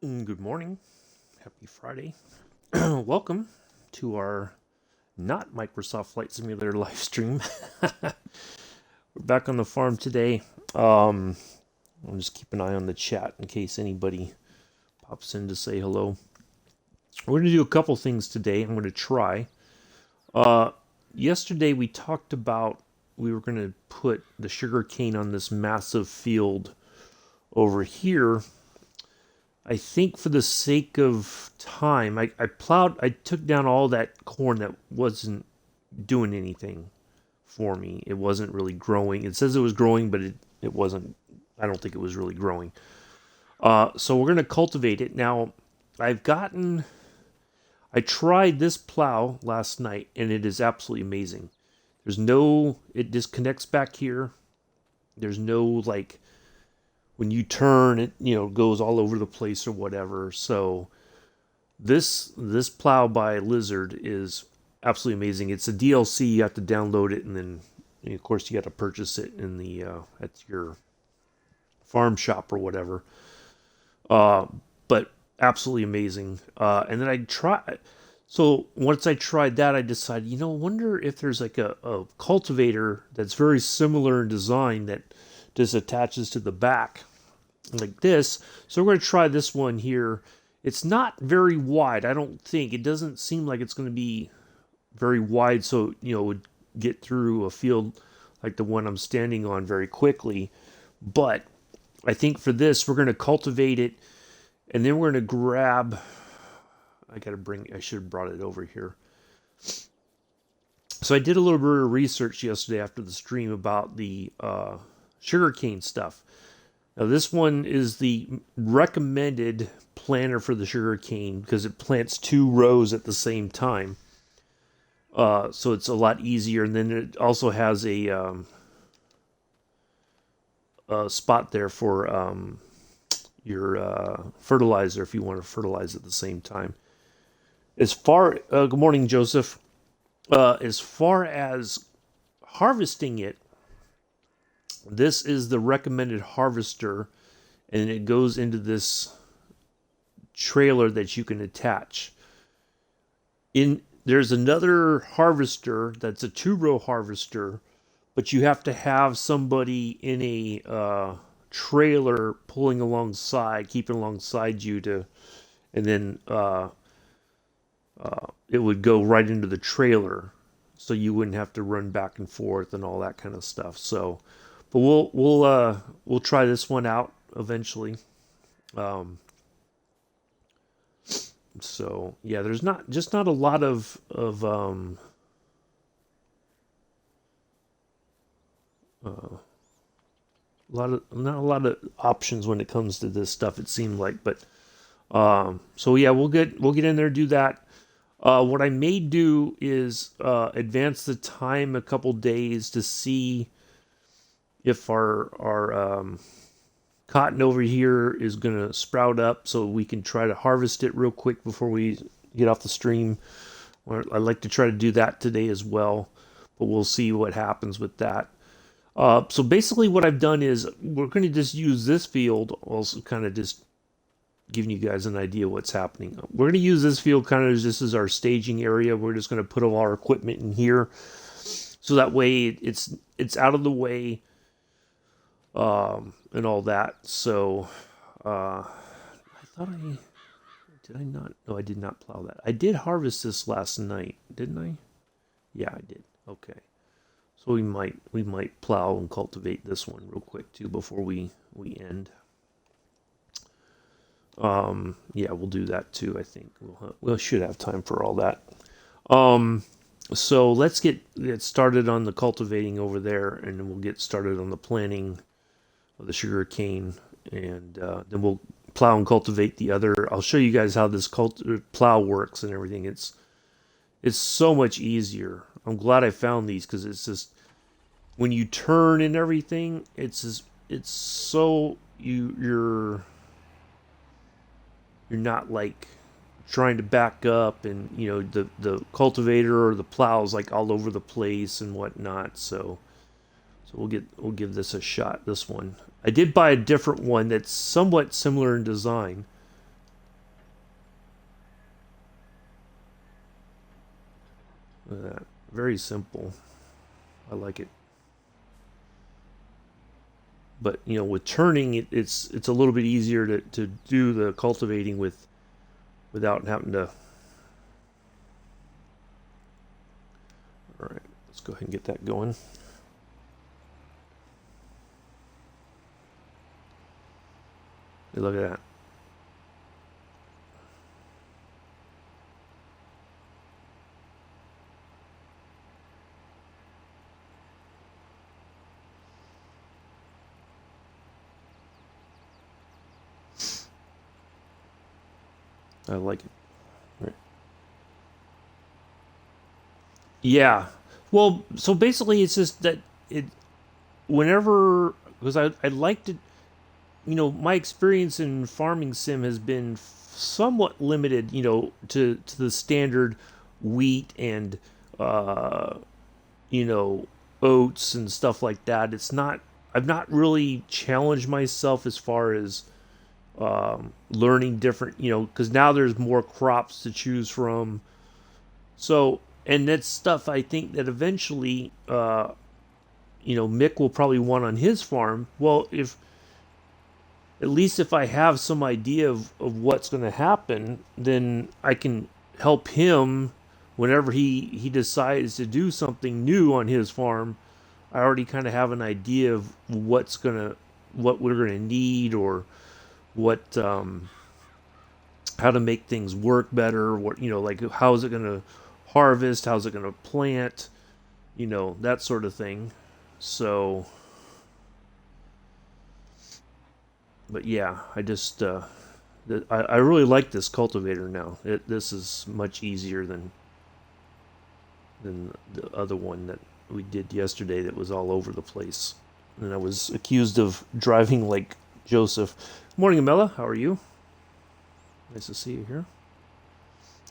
Good morning. Happy Friday. Welcome to our not Microsoft Flight Simulator live stream. We're back on the farm today. I'll just keep an eye on the chat in case anybody pops in to say hello. We're going to do a couple things today. I'm going to try. Uh, Yesterday we talked about we were going to put the sugarcane on this massive field over here. I think for the sake of time, I took down all that corn that wasn't doing anything for me. It wasn't really growing. It says it was growing, but it wasn't, I don't think it was really growing. So we're going to cultivate it. Now, I've gotten, I tried this plow last night and it is absolutely amazing. It disconnects back here. There's no like, when you turn it, goes all over the place or whatever. So this plow by Lizard is absolutely amazing. It's a DLC. You have to download it, and then of course you got to purchase it in the at your farm shop or whatever. But absolutely amazing. And then I tried. So once I tried that, I decided, wonder if there's like a cultivator that's very similar in design that just attaches to the back like this. So we're going to try this one here. It's not very wide, I don't think. It doesn't seem like it's going to be very wide, so it would get through a field like the one I'm standing on very quickly. But I think for this, we're going to cultivate it, and then we're going to grab. I should have brought it over here. So I did a little bit of research yesterday after the stream about the sugarcane stuff. Now this one is the recommended planter for the sugarcane because it plants 2 rows at the same time. So it's a lot easier, and then it also has a spot there for your fertilizer if you want to fertilize at the same time. Good morning, Joseph. As far as harvesting it, this is the recommended harvester, and it goes into this trailer that you can attach. There's another harvester that's a 2-row harvester, but you have to have somebody in a trailer keeping alongside you and then it would go right into the trailer, so you wouldn't have to run back and forth and all that kind of stuff. So, but we'll try this one out eventually. So yeah, there's not a lot of not a lot of options when it comes to this stuff. It seemed like, but so yeah, we'll get in there, do that. What I may do is advance the time a couple days to see if our cotton over here is going to sprout up, so we can try to harvest it real quick before we get off the stream. I'd like to try to do that today as well, but we'll see what happens with that. So basically what I've done is we're going to just use this field, also kind of just giving you guys an idea what's happening. We're going to use this field kind of as this is our staging area. We're just going to put all our equipment in here, so that way it's out of the way and all that. So I thought did I not? No, I did not plow that. I did harvest this last night, didn't I? Yeah, I did. Okay. So we might plow and cultivate this one real quick too before we end. Yeah, we'll do that too. I think we should have time for all that. So let's get started on the cultivating over there, and then we'll get started on the planting of the sugar cane, and then we'll plow and cultivate the other. I'll show you guys how this plow works and everything. It's so much easier. I'm glad I found these because it's just when you turn and everything, it's so you're not like trying to back up, and the cultivator or the plow is like all over the place and whatnot. So we'll give this a shot. This one I did buy a different one that's somewhat similar in design, Look at that. Very simple. I like it. But with turning, it's a little bit easier to do the cultivating without having to. All right, let's go ahead and get that going. Hey, look at that. I like it. Right. Yeah. Well, so basically, it's just that it whenever because I like to my experience in farming sim has been somewhat limited, to the standard wheat and uh, you know oats and stuff like that. It's not. I've not really challenged myself as far as learning different, because now there's more crops to choose from. So, and that's stuff I think that eventually, Mick will probably want on his farm. Well, if at least if I have some idea of what's going to happen, then I can help him whenever he decides to do something new on his farm. I already kind of have an idea of what we're gonna need, or what how to make things work better. What like how is it gonna harvest? How's it gonna plant? That sort of thing. So, but yeah, I just I really like this cultivator now. This is much easier than the other one that we did yesterday that was all over the place. And I was accused of driving like Joseph. Morning, Amela. How are you? Nice to see you here.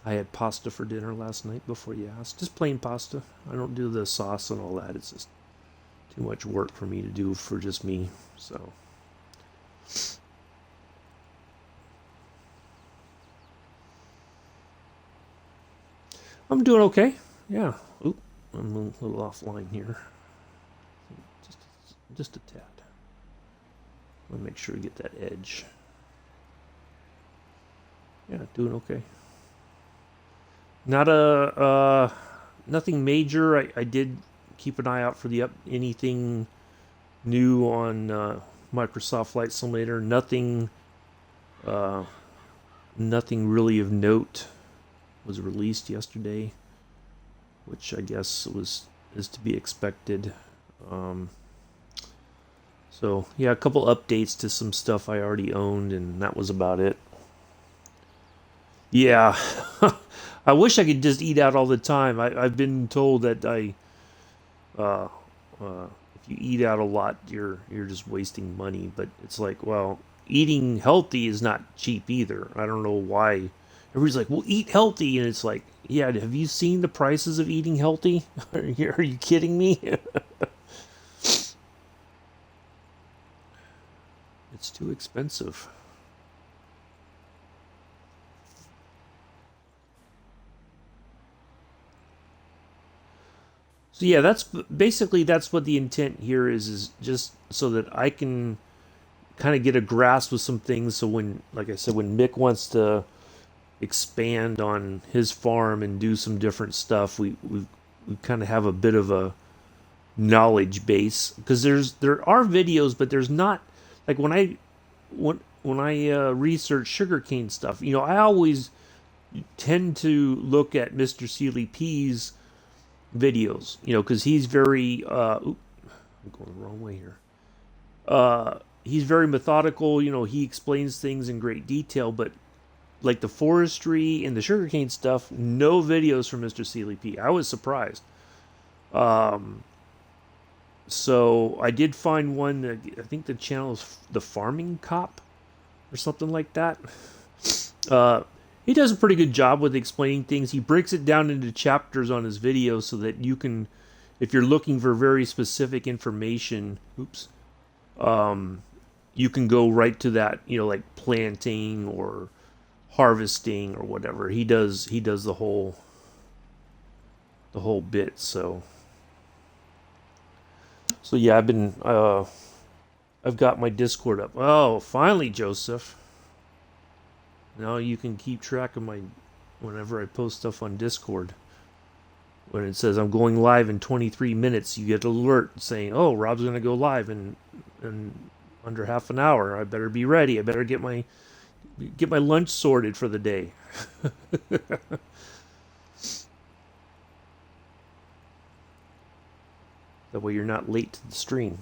I had pasta for dinner last night before you asked. Just plain pasta. I don't do the sauce and all that. It's just too much work for me to do for just me. So. I'm doing okay. Yeah. Oop. I'm a little offline here. Just a tad. I want to make sure we get that edge. Yeah, doing okay. Not nothing major. I did keep an eye out for anything new on Microsoft Flight Simulator. Uh, nothing really of note was released yesterday, which I guess is to be expected. So yeah, a couple updates to some stuff I already owned, and that was about it. Yeah, I wish I could just eat out all the time. I've been told that uh, if you eat out a lot, you're just wasting money. But it's like, well, eating healthy is not cheap either. I don't know why. Everybody's like, well, eat healthy, and it's like, yeah, have you seen the prices of eating healthy? Are you kidding me? It's too expensive. So yeah, that's what the intent here is just so that I can kind of get a grasp of some things. So when, like I said, when Mick wants to expand on his farm and do some different stuff, we kind of have a bit of a knowledge base, because there are videos, but there's not like when I research sugarcane stuff. I always tend to look at Mr. Sealy P's videos, because he's very I'm going the wrong way here. He's very methodical. He explains things in great detail, but like the forestry and the sugarcane stuff, no videos from Mr. Sealy P. I was surprised. Um, so I did find one that I think the channel is the Farming Cop or something like that. Uh, he does a pretty good job with explaining things. He breaks it down into chapters on his videos so that you can, if you're looking for very specific information, you can go right to that, like planting or harvesting or whatever. He does the whole a whole bit. So yeah, I've got my Discord up. Oh, finally, Joseph. Now you can keep track of my whenever I post stuff on Discord. When it says I'm going live in 23 minutes, you get an alert saying, "Oh, Rob's going to go live in under half an hour. I better be ready. I better get my lunch sorted for the day." That way you're not late to the stream.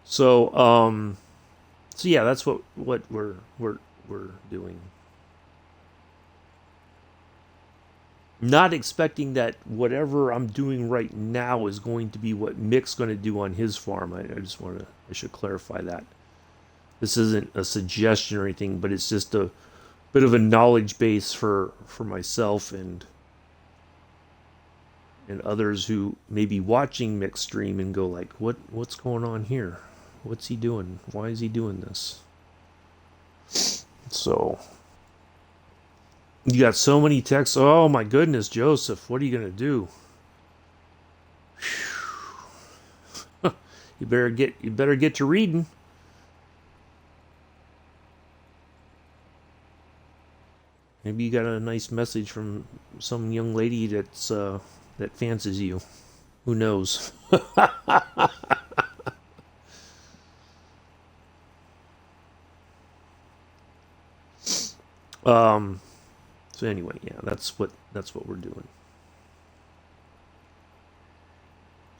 So yeah, that's what we're doing. Not expecting that whatever I'm doing right now is going to be what Mick's going to do on his farm. I should clarify that. This isn't a suggestion or anything, but it's just a bit of a knowledge base for myself and others who may be watching Mick's stream and go like, what's going on here? What's he doing? Why is he doing this? So you got so many texts. Oh my goodness, Joseph, what are you gonna do? You better get to reading. Maybe you got a nice message from some young lady that fancies you. Who knows? So anyway, yeah, that's what we're doing.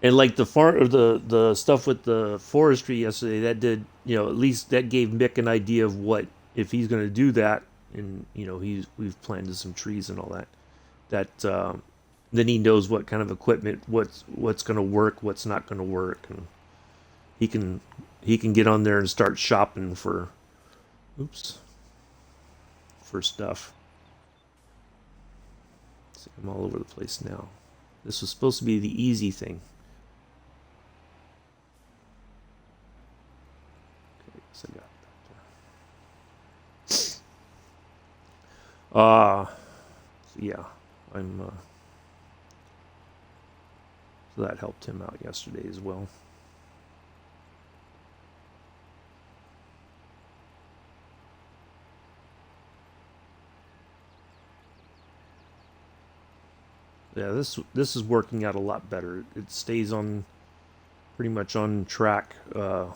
And like the stuff with the forestry yesterday, that did, at least that gave Mick an idea of what, if he's going to do that, and we've planted some trees and all that, then he knows what kind of equipment, what's going to work, what's not going to work, and he can get on there and start shopping for stuff. See, I'm all over the place now. This was supposed to be the easy thing. Okay, so I got that there. So yeah, so that helped him out yesterday as well. Yeah, this is working out a lot better. It stays on pretty much on track. The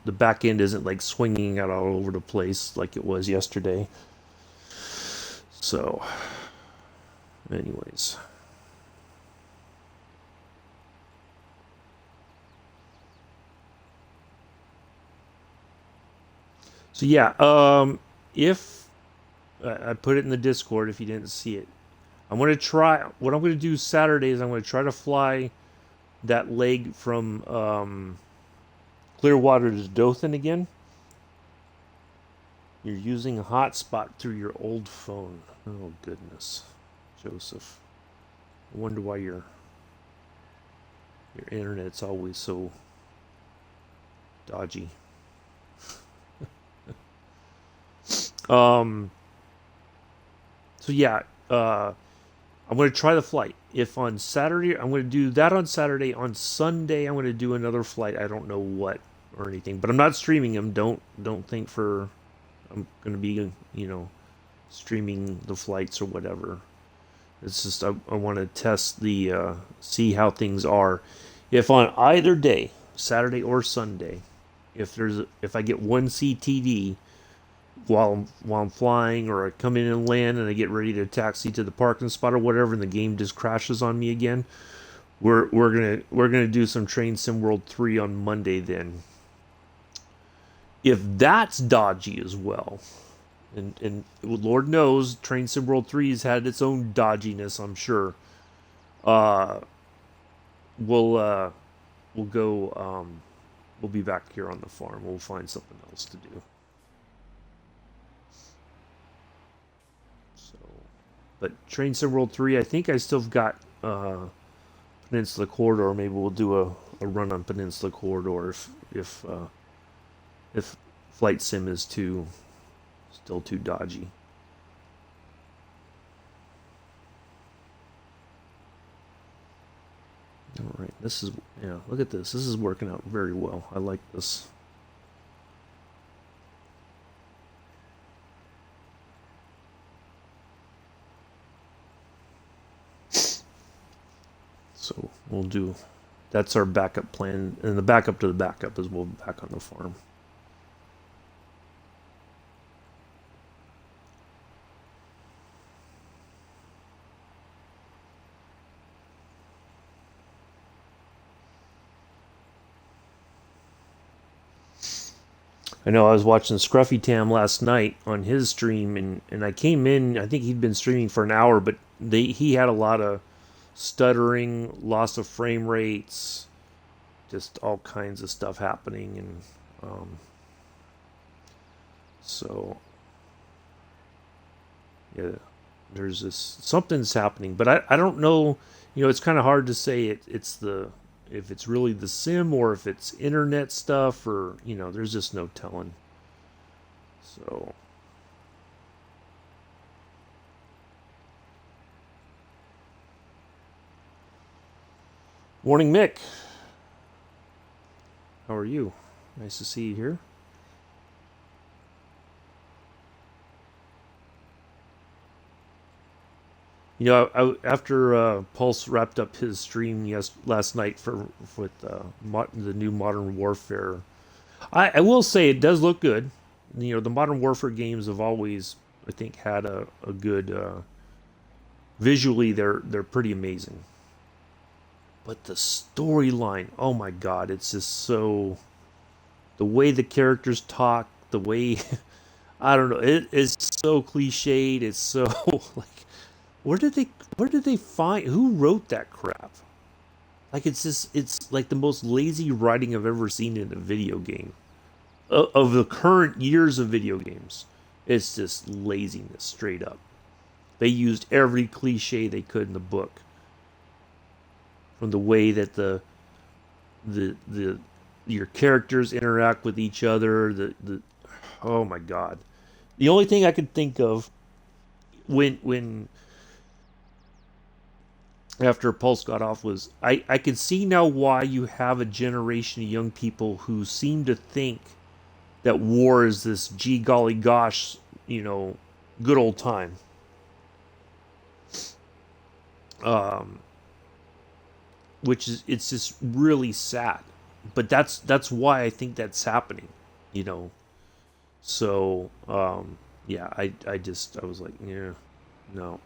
back end isn't like swinging out all over the place like it was yesterday. So, anyways. So yeah, if I put it in the Discord if you didn't see it. I'm going to try, what I'm going to do Saturday is I'm going to try to fly that leg from Clearwater to Dothan again. You're using a hotspot through your old phone. Oh, goodness. Joseph. I wonder why your internet's always so dodgy. So yeah, I'm going to try the flight. If on Saturday, I'm going to do that on Saturday. On Sunday, I'm going to do another flight. I don't know what or anything, but I'm not streaming them. Don't think I'm going to be, streaming the flights or whatever. It's just, I want to test see how things are. If on either day, Saturday or Sunday, if I get one CTD, while I'm flying, or I come in and land and I get ready to taxi to the parking spot or whatever, and the game just crashes on me again, we're gonna do some Train Sim World 3 on Monday then. If that's dodgy as well, and Lord knows Train Sim World 3 has had its own dodginess, I'm sure. We'll be back here on the farm. We'll find something else to do. But Train Sim World 3, I think I still got Peninsula Corridor. Maybe we'll do a run on Peninsula Corridor if Flight Sim is still too dodgy. All right, this is, yeah, look at this. This is working out very well. I like this. So we'll do, that's our backup plan. And the backup to the backup is we'll be back on the farm. I know I was watching Scruffy Tam last night on his stream, and I came in. I think he'd been streaming for an hour, but he had a lot of stuttering, loss of frame rates, just all kinds of stuff happening, and so yeah, there's this something's happening, but I don't know. You know, it's kind of hard to say it's the if it's really the sim or if it's internet stuff or there's just no telling. So morning, Mick. How are you? Nice to see you here. After Pulse wrapped up his stream last night for with the new Modern Warfare, I will say it does look good. The Modern Warfare games have always, I think, had a good visually. They're pretty amazing, but the storyline, oh my god, it's just so the way the characters talk, the way I don't know, it is so cliched. It's so like where did they find who wrote that crap? Like it's like the most lazy writing I've ever seen in a video game. Of the current years of video games. It's just laziness straight up. They used every cliche they could in the book. From the way that the your characters interact with each other, the oh my god. The only thing I could think of when after Pulse got off was I could see now why you have a generation of young people who seem to think that war is this gee golly gosh, good old time. Um, which is it's just really sad. But that's why I think that's happening, you know. So yeah, I was like, yeah, no.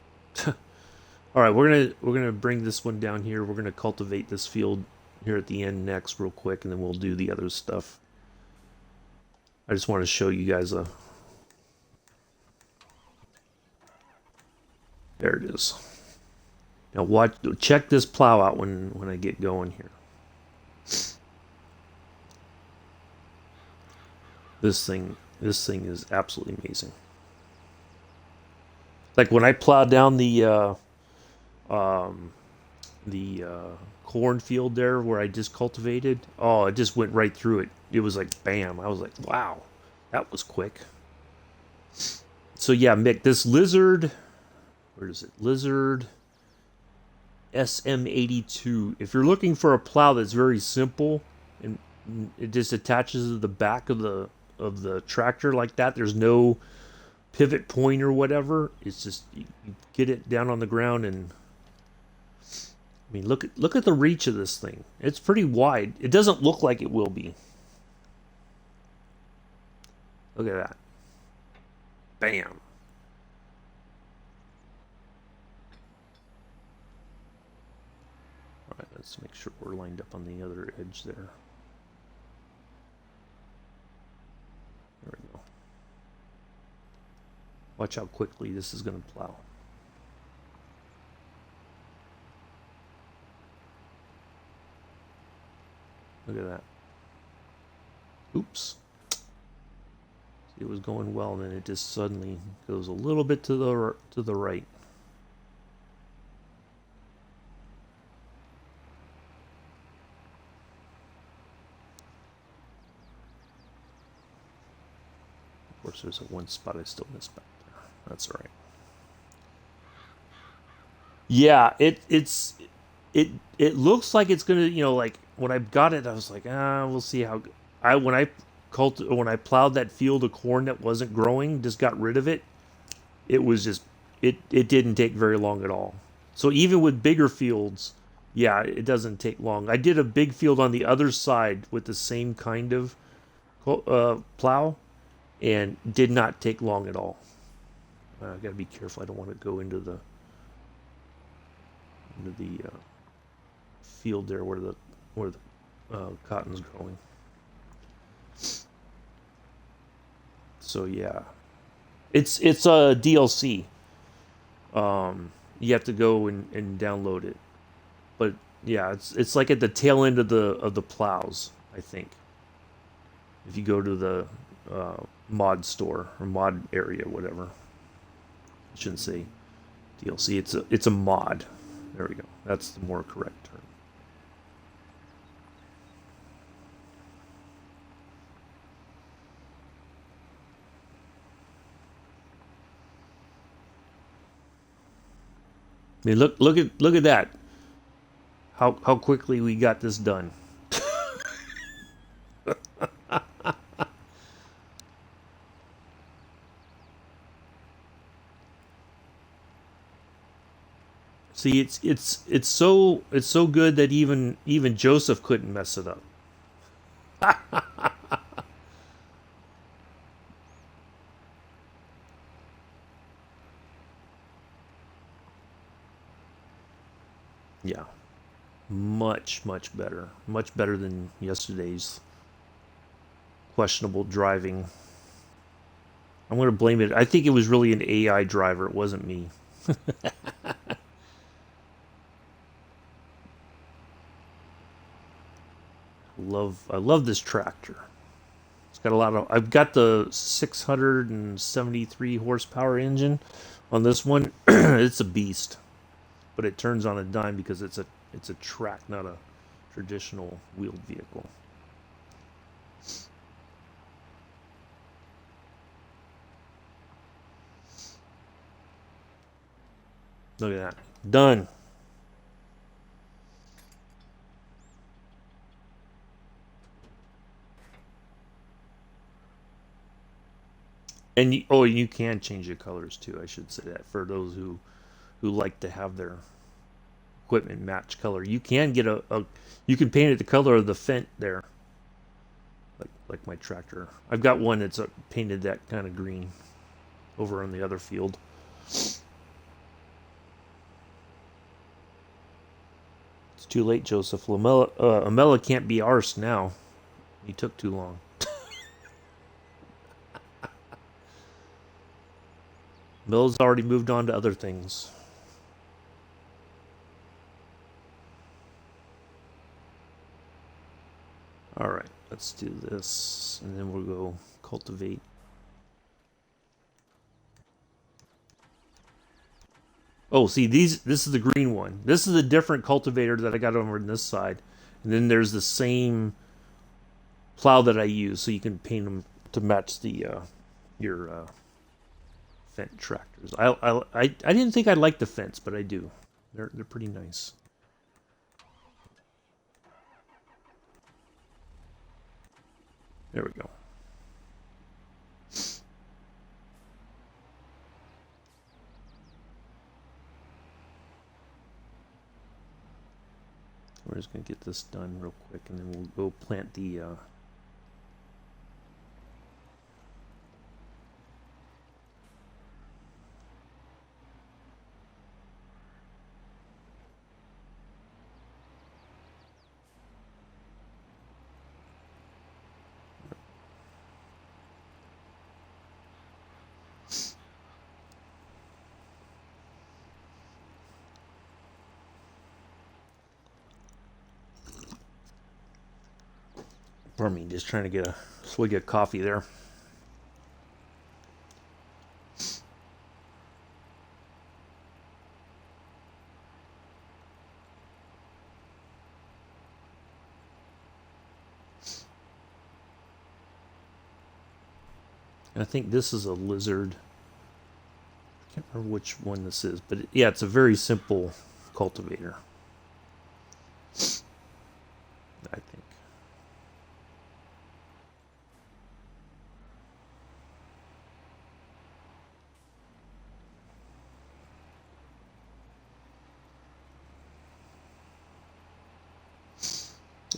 All right, we're gonna bring this one down here. We're gonna cultivate this field here at the end next, real quick, and then we'll do the other stuff. I just want to show you guys a. There it is. Now watch, check this plow out when I get going here. This thing is absolutely amazing. Like when I plowed down the cornfield there where I just cultivated. Oh, it just went right through it. It was like bam. I was like, wow, that was quick. So yeah, Mick, this lizard. Where is it? Lizard SM82. If you're looking for a plow that's very simple and it just attaches to the back of the tractor like that, there's no pivot point or whatever. It's just you get it down on the ground and I mean look at the reach of this thing. It's pretty wide. It doesn't look like it will be. Look at that. Bam. All right, let's make sure we're lined up on the other edge there. There we go. Watch how quickly this is going to plow. Look at that. Oops. It was going well, and then it just suddenly goes a little bit to the right. Of course, there's a one spot I still missed back there. That's all right. Yeah, it's it it looks like it's gonna, like when I got it, I was like, we'll see how. I when I plowed that field of corn that wasn't growing, just got rid of it. It was just it didn't take very long at all. So even with bigger fields, yeah, it doesn't take long. I did a big field on the other side with the same kind of plow, and did not take long at all. I got to be careful. I don't want to go into the field there where the cotton's growing. So yeah, it's a DLC. You have to go and download it. But yeah, it's like at the tail end of the plows, I think. If you go to the mod store or mod area, whatever. I shouldn't say DLC. It's a mod. There we go. That's the more correct term. I mean, look at that. How quickly we got this done. See, it's so good that even Joseph couldn't mess it up. Yeah, much better, much better than yesterday's questionable driving. I'm going to blame it. I think it was really an AI driver. It wasn't me. I love this tractor. It's got a lot of. I've got the 673 horsepower engine on this one. It's a beast, but it turns on a dime because it's a track, not a traditional wheeled vehicle. Look at that. Done. And you can change the colors too. I should say that for those who like to have their equipment match color. You can get you can paint it the color of the fent there, like my tractor. I've got one that's painted that kind of green over on the other field. It's too late, Joseph. Amela can't be arsed now. He took too long. Mill's already moved on to other things. All right, let's do this, and then we'll go cultivate. Oh, see, this is the green one. This is a different cultivator that I got over on this side. And then there's the same plow that I use, so you can paint them to match your Fendt tractors. I didn't think I'd like the Fendts, but I do. They're pretty nice. There we go. We're just gonna get this done real quick, and then we'll go plant the. Pardon me, just trying to get a swig of coffee there. I think this is a lizard. I can't remember which one this is, but yeah, it's a very simple cultivator.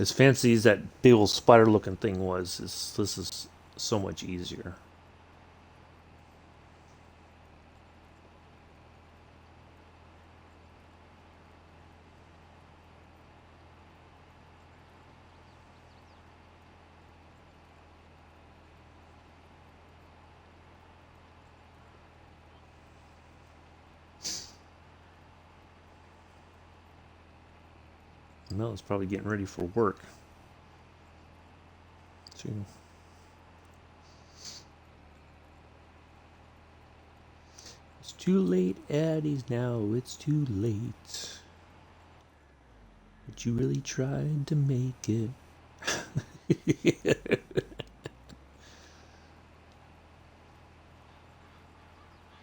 As fancy as that big old spider-looking thing was, this is so much easier. Mel is probably getting ready for work. So, it's too late, Addie's now. It's too late. But you really tried to make it.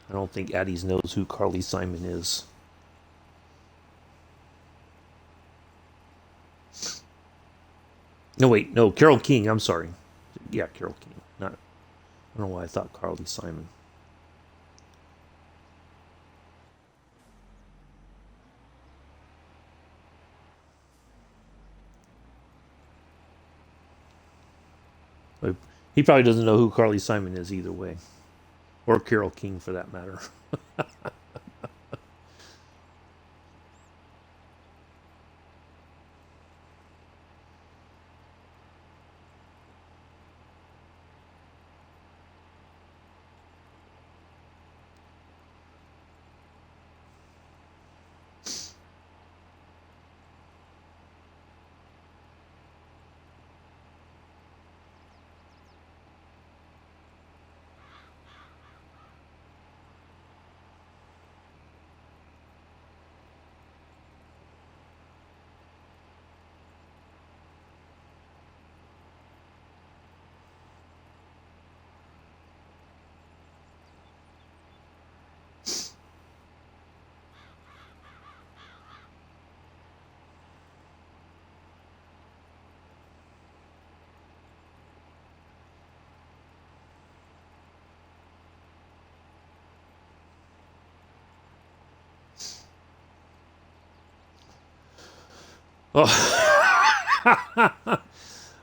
I don't think Addie's knows who Carly Simon is. No, wait, no, Carole King. I'm sorry. Yeah, Carole King. Not. I don't know why I thought Carly Simon. He probably doesn't know who Carly Simon is either way, or Carole King for that matter. Oh.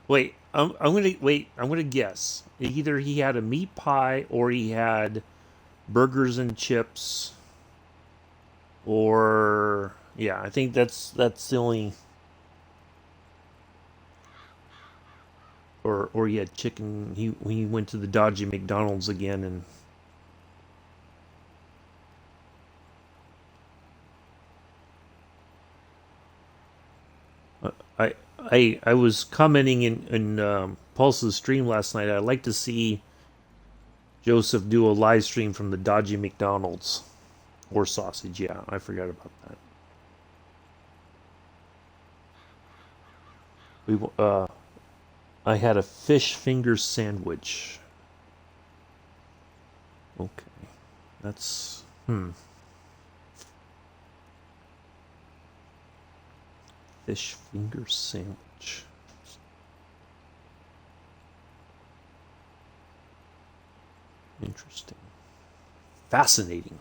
Wait, I'm gonna wait. I'm gonna guess. Either he had a meat pie, or he had burgers and chips, or yeah, I think that's the only. Or he had chicken. He went to the dodgy McDonald's again, and I I was commenting in Pulse's stream last night. I'd like to see Joseph do a live stream from the dodgy McDonald's or sausage. Yeah, I forgot about that. We I had a fish finger sandwich. Okay, that's fish finger sandwich. Interesting. Fascinating.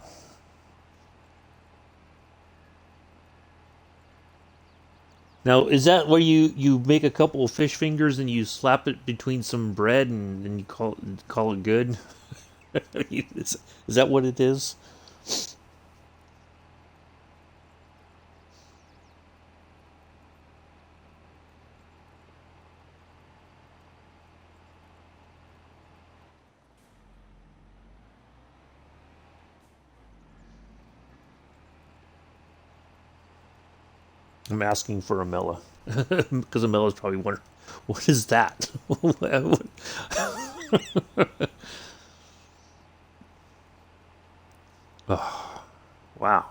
Now, is that where you make a couple of fish fingers and you slap it between some bread and you call it good? Is that what it is? I'm asking for Amela because Amela's probably wondering, what is that? Oh, wow.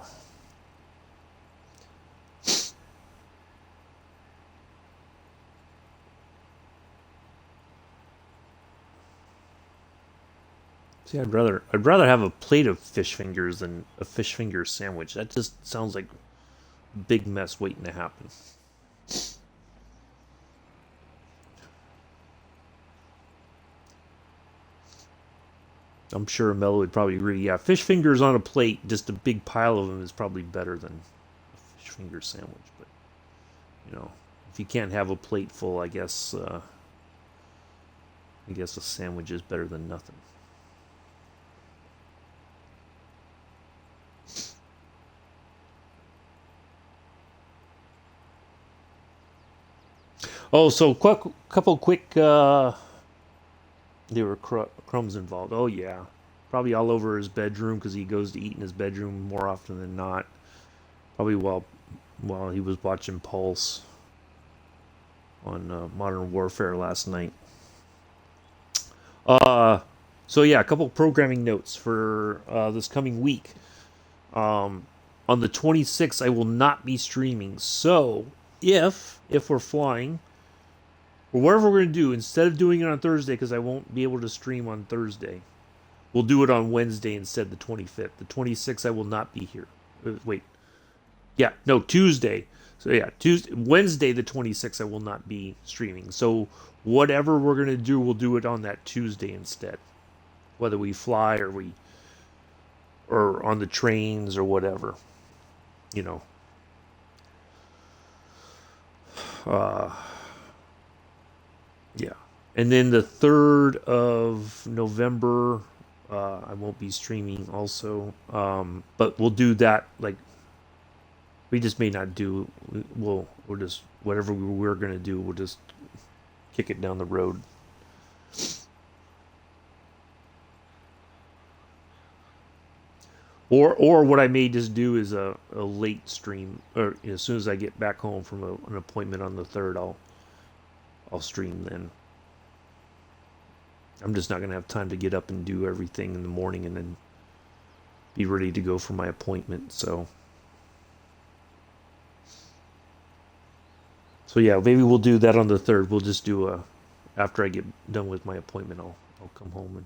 See, I'd rather have a plate of fish fingers than a fish finger sandwich. That just sounds like a big mess waiting to happen. I'm sure Mel would probably agree. Yeah, fish fingers on a plate, just a big pile of them, is probably better than a fish finger sandwich. But you know, if you can't have a plate full, I guess a sandwich is better than nothing. Oh, so couple quick. There were crumbs involved. Oh yeah, probably all over his bedroom because he goes to eat in his bedroom more often than not. Probably while he was watching Pulse on Modern Warfare last night. Uh, so yeah, a couple programming notes for this coming week. Um, on the 26th, I will not be streaming. So if we're flying, or whatever we're gonna do, instead of doing it on Thursday, because I won't be able to stream on Thursday, we'll do it on Wednesday instead. The 25th, the 26th, I will not be here. Wait, yeah, no, Tuesday. So yeah, Wednesday the 26th, I will not be streaming. So whatever we're gonna do, we'll do it on that Tuesday instead. Whether we fly or on the trains or whatever, you know. Uh, yeah. And then the 3rd of November, I won't be streaming also. But we'll do that, like, we just may not do, we'll just, whatever we're going to do, we'll just kick it down the road. Or what I may just do is a late stream, or as soon as I get back home from an appointment on the 3rd, I'll stream then. I'm just not gonna have time to get up and do everything in the morning and then be ready to go for my appointment. So yeah, maybe we'll do that on the 3rd. We'll just do after I get done with my appointment, I'll come home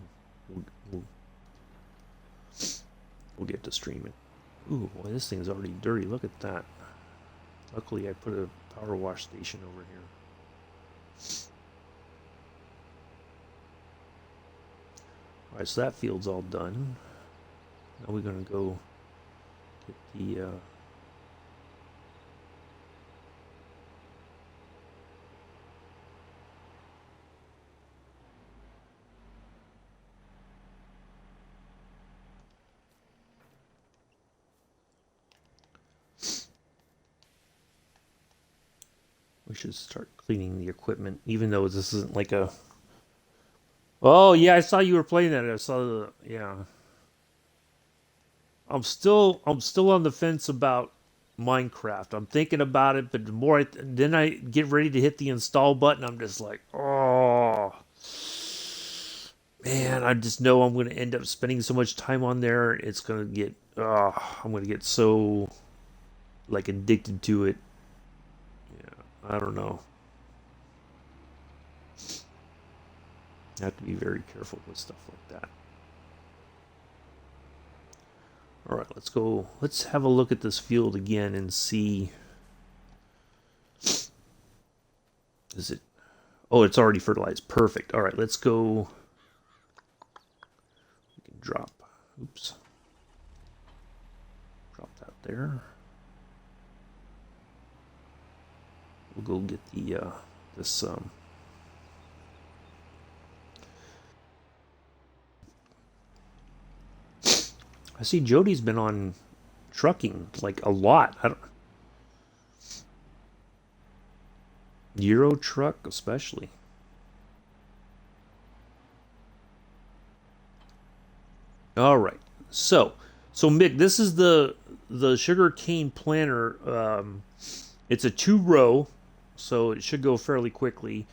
and we'll get to streaming. Ooh, boy, this thing's already dirty. Look at that. Luckily, I put a power wash station over here. Alright, so that field's all done. Now we're going to go get the... we should start cleaning the equipment, even though this isn't like a... Oh, yeah, I saw you were playing that. I saw the... Yeah. I'm still on the fence about Minecraft. I'm thinking about it, but the more then I get ready to hit the install button, I'm just like, oh man, I just know I'm going to end up spending so much time on there. It's going to get, I'm going to get so like addicted to it. Yeah, I don't know. I have to be very careful with stuff like that. All right, let's go. Let's have a look at this field again and see. Is it? Oh, it's already fertilized. Perfect. All right, let's go. We can drop. Oops. Drop that there. We'll go get the this I see Jody's been on trucking like a lot. I don't Euro truck especially. All right. So Mick, this is the sugarcane planter. It's a 2-row, so it should go fairly quickly.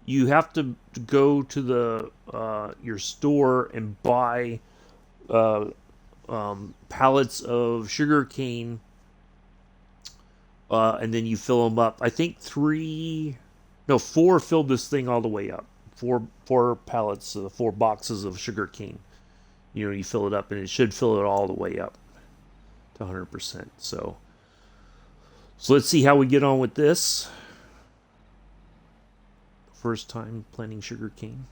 You have to go to the your store and buy pallets of sugarcane, and then you fill them up. I think 4 filled this thing all the way up. Four pallets, 4 boxes of sugarcane. You fill it up, and it should fill it all the way up to 100%. So let's see how we get on with this. First time planting sugarcane.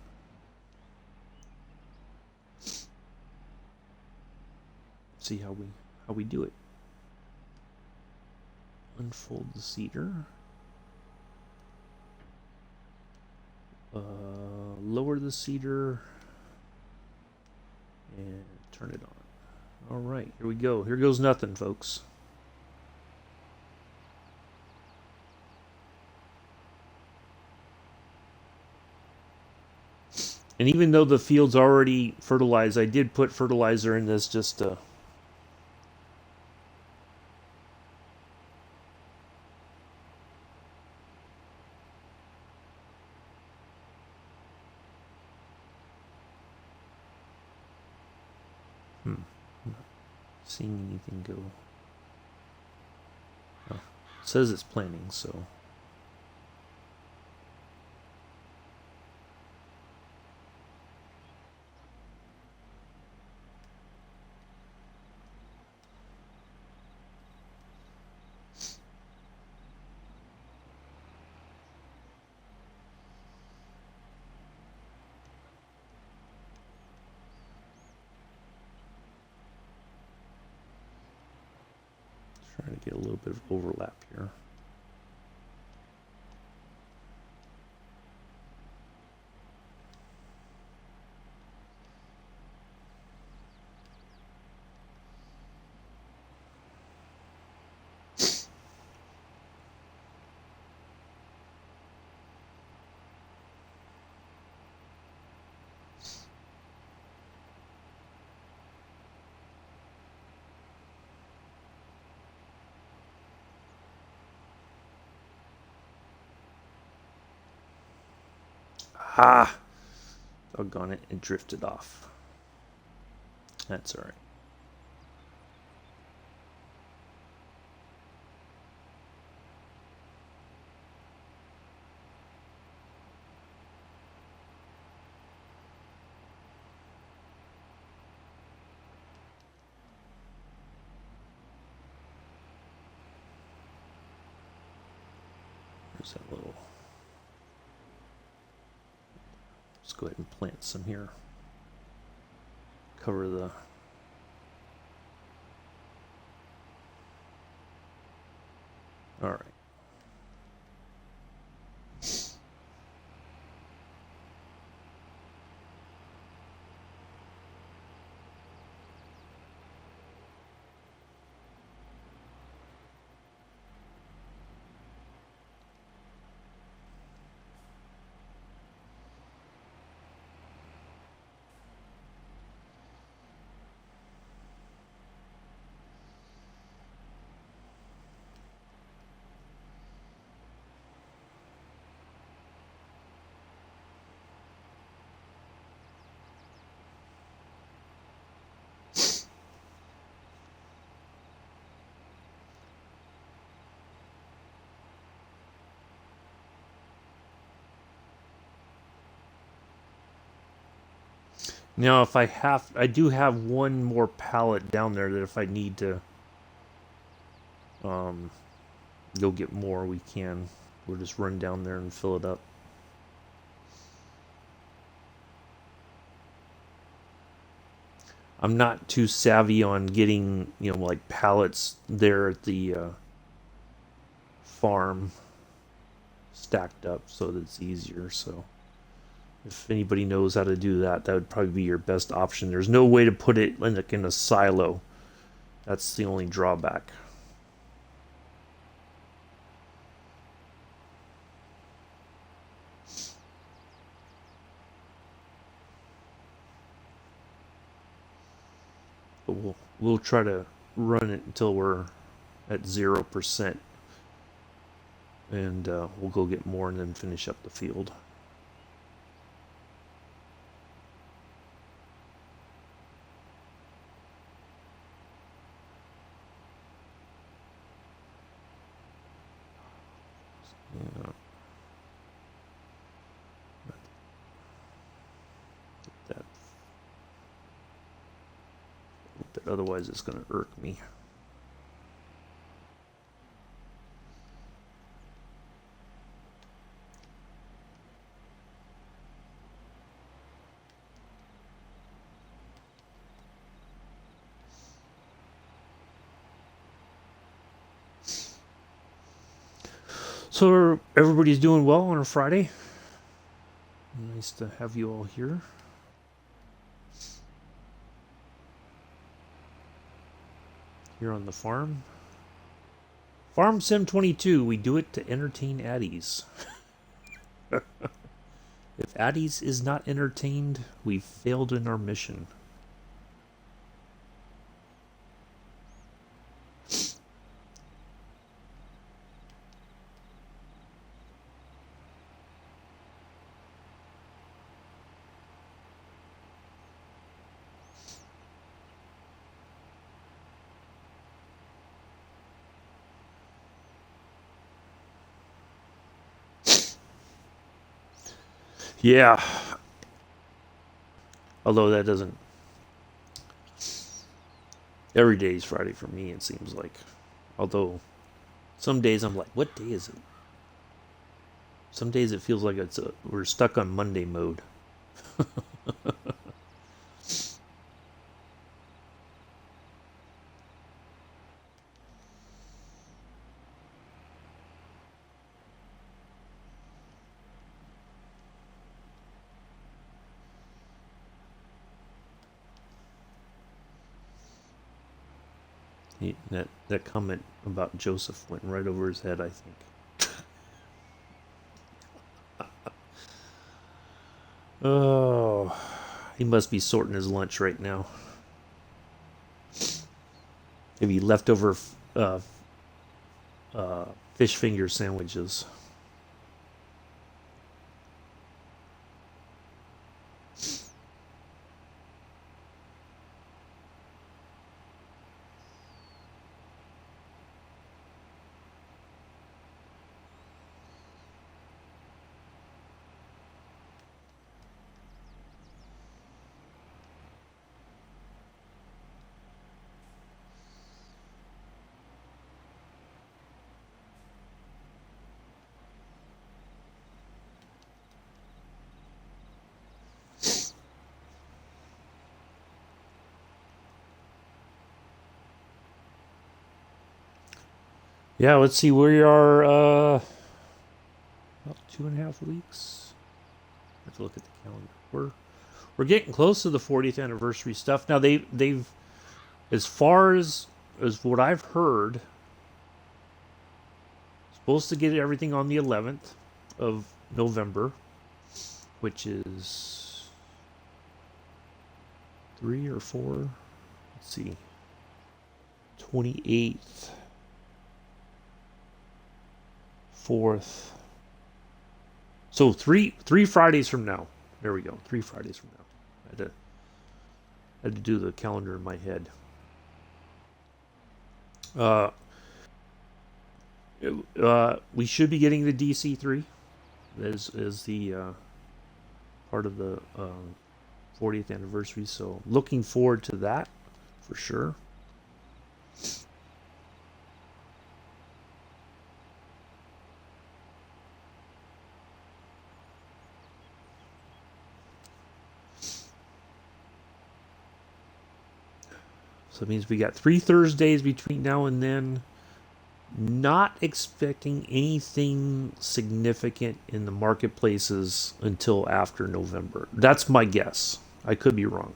See how we do it. Unfold the cedar. Lower the cedar and turn it on. All right, here we go. Here goes nothing, folks. And even though the field's already fertilized, I did put fertilizer in this just to... Not seeing anything go. Oh, it says it's planting, so... Trying to get a little bit of overlap here. Ah! Doggone it, it drifted off. That's alright. There's that little... Let's go ahead and plant some here. Cover the... Alright. Now, if I do have one more pallet down there that if I need to go get more, we can. We'll just run down there and fill it up. I'm not too savvy on getting, like pallets there at the farm stacked up so that it's easier. So if anybody knows how to do that, that would probably be your best option. There's no way to put it in a silo. That's the only drawback. But we'll try to run it until we're at 0%. And we'll go get more and then finish up the field. Yeah. Get that. Otherwise, it's going to irk me. So everybody's doing well on a Friday? Nice to have you all here. Here on the farm. Farm Sim 22, we do it to entertain addies. If addies is not entertained, we've failed in our mission. Yeah. Although that doesn't... Every day is Friday for me, it seems like. Although, some days I'm like, what day is it? Some days it feels like we're stuck on Monday mode. That comment about Joseph went right over his head, I think. Oh, he must be sorting his lunch right now. Maybe leftover fish finger sandwiches. Yeah, let's see. We are about 2.5 weeks. I have to look at the calendar. We're getting close to the 40th anniversary stuff. Now they've as far as what I've heard, supposed to get everything on the 11th of November, which is 3 or 4. Let's see. 28th. 4th. So three Fridays from now. There we go. 3 Fridays from now. I had to do the calendar in my head. We should be getting the DC3 as the part of the 40th anniversary. So looking forward to that for sure. So it means we got 3 Thursdays between now and then. Not expecting anything significant in the marketplaces until after November. That's my guess. I could be wrong,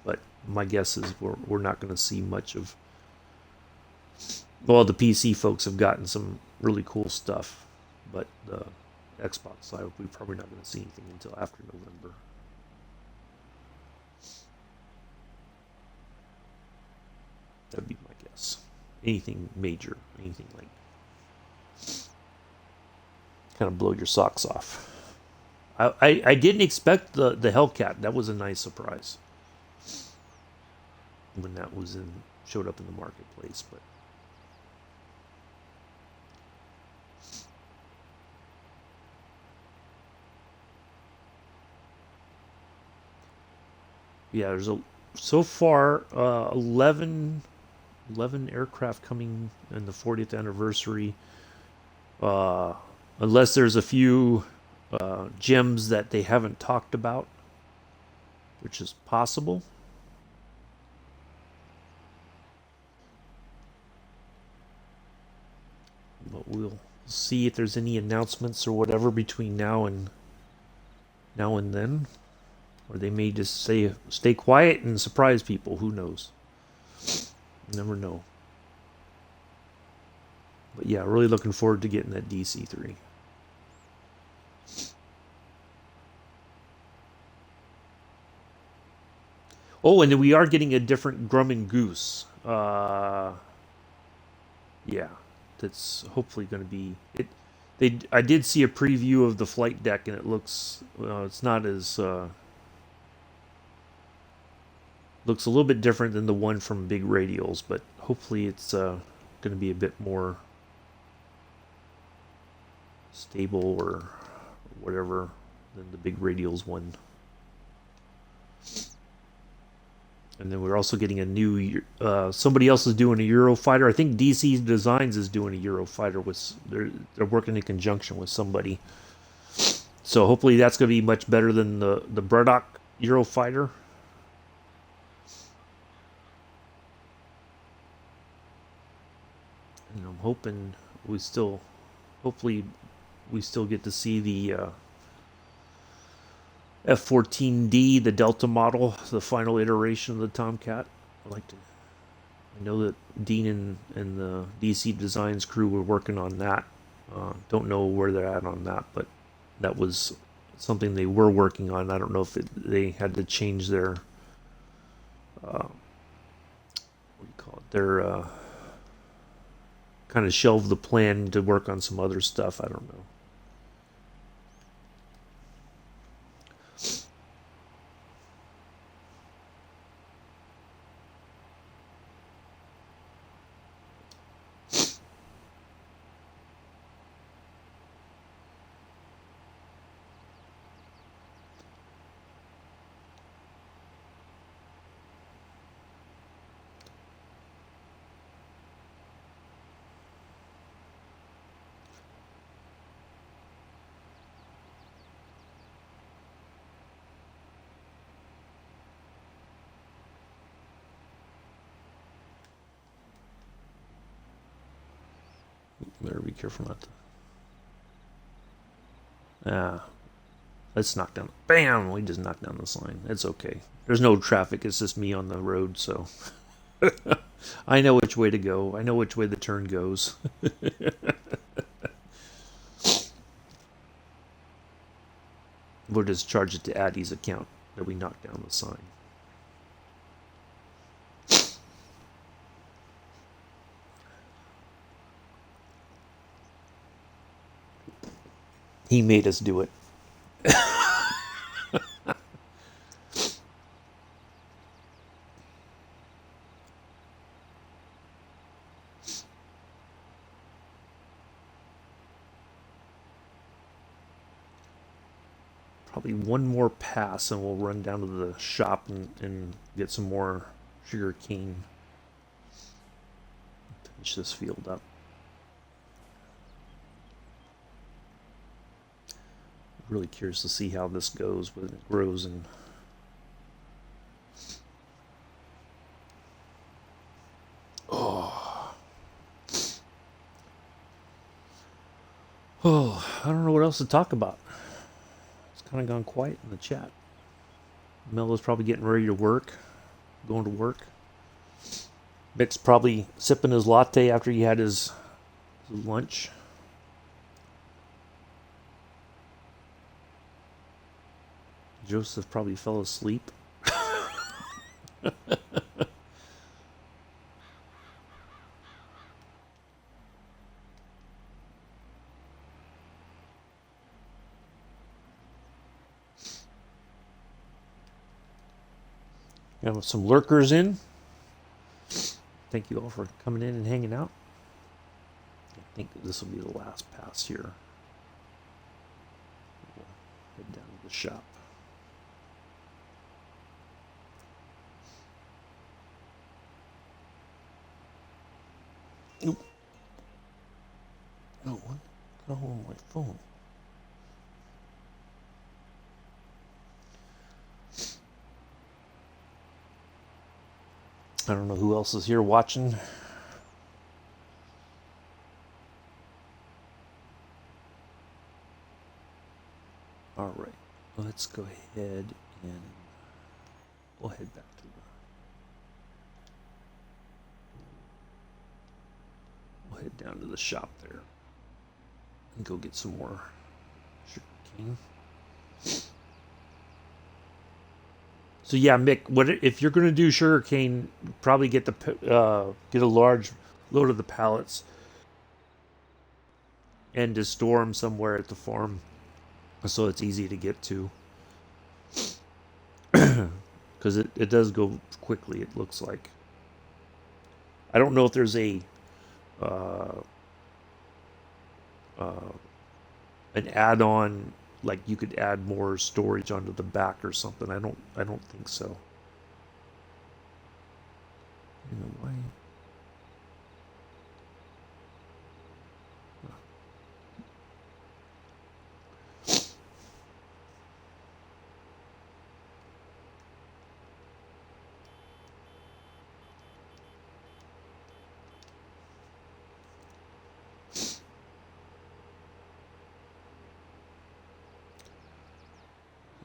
but my guess is we're not going to see much of. Well, the PC folks have gotten some really cool stuff, but the Xbox side, we're probably not going to see anything until after November. That'd be my guess. Anything major, anything like kind of blow your socks off. I didn't expect the Hellcat. That was a nice surprise when that showed up in the marketplace. But yeah, there's so far 11 aircraft coming in the 40th anniversary. Unless there's a few gems that they haven't talked about, which is possible. But we'll see if there's any announcements or whatever between now and now and then. Or they may just say, stay quiet and surprise people. Who knows? You never know. But yeah, really looking forward to getting that DC3. Oh, and then we are getting a different Grumman Goose. Yeah, that's hopefully going to be it. I did see a preview of the flight deck, and it looks it's not as looks a little bit different than the one from Big Radials, but hopefully it's going to be a bit more stable or whatever than the Big Radials one. And then we're also getting a new. Somebody else is doing a Eurofighter. I think DC Designs is doing a Eurofighter with. They're working in conjunction with somebody. So hopefully that's going to be much better than the Braddock Eurofighter. And I'm hoping hopefully we still get to see the F-14D, the Delta model, the final iteration of the Tomcat. I know that Dean and the DC Designs crew were working on that. Don't know where they're at on that, but that was something they were working on. I don't know if they had to change their what do you call it? Their kind of shelve the plan to work on some other stuff. I don't know. Better be careful not to. Let's knock down. Bam! We just knocked down the sign. It's okay. There's no traffic. It's just me on the road, so I know which way to go. I know which way the turn goes. We'll just charge it to Addie's account that we knocked down the sign. He made us do it. Probably one more pass and we'll run down to the shop and get some more sugarcane. Finish this field up. Really curious to see how this goes when it grows and I don't know what else to talk about. It's kind of gone quiet in the chat. Melo's probably getting ready to work, going to work. Mick's probably sipping his latte after he had his lunch. Joseph probably fell asleep. We have some lurkers in. Thank you all for coming in and hanging out. I think this will be the last pass here. We'll head down to the shop. Nope. No, what? Got hold of my phone. I don't know who else is here watching. All right. let's go ahead and we'll head back to we'll head down to the shop there and go get some more sugarcane. So yeah, Mick, what if you're gonna do sugarcane? Probably get get a large load of the pallets and to store them somewhere at the farm, so it's easy to get to. Because it does go quickly. It looks like. I don't know if there's a uh, uh, an add-on, like you could add more storage onto the back or something. I don't think so. You know why?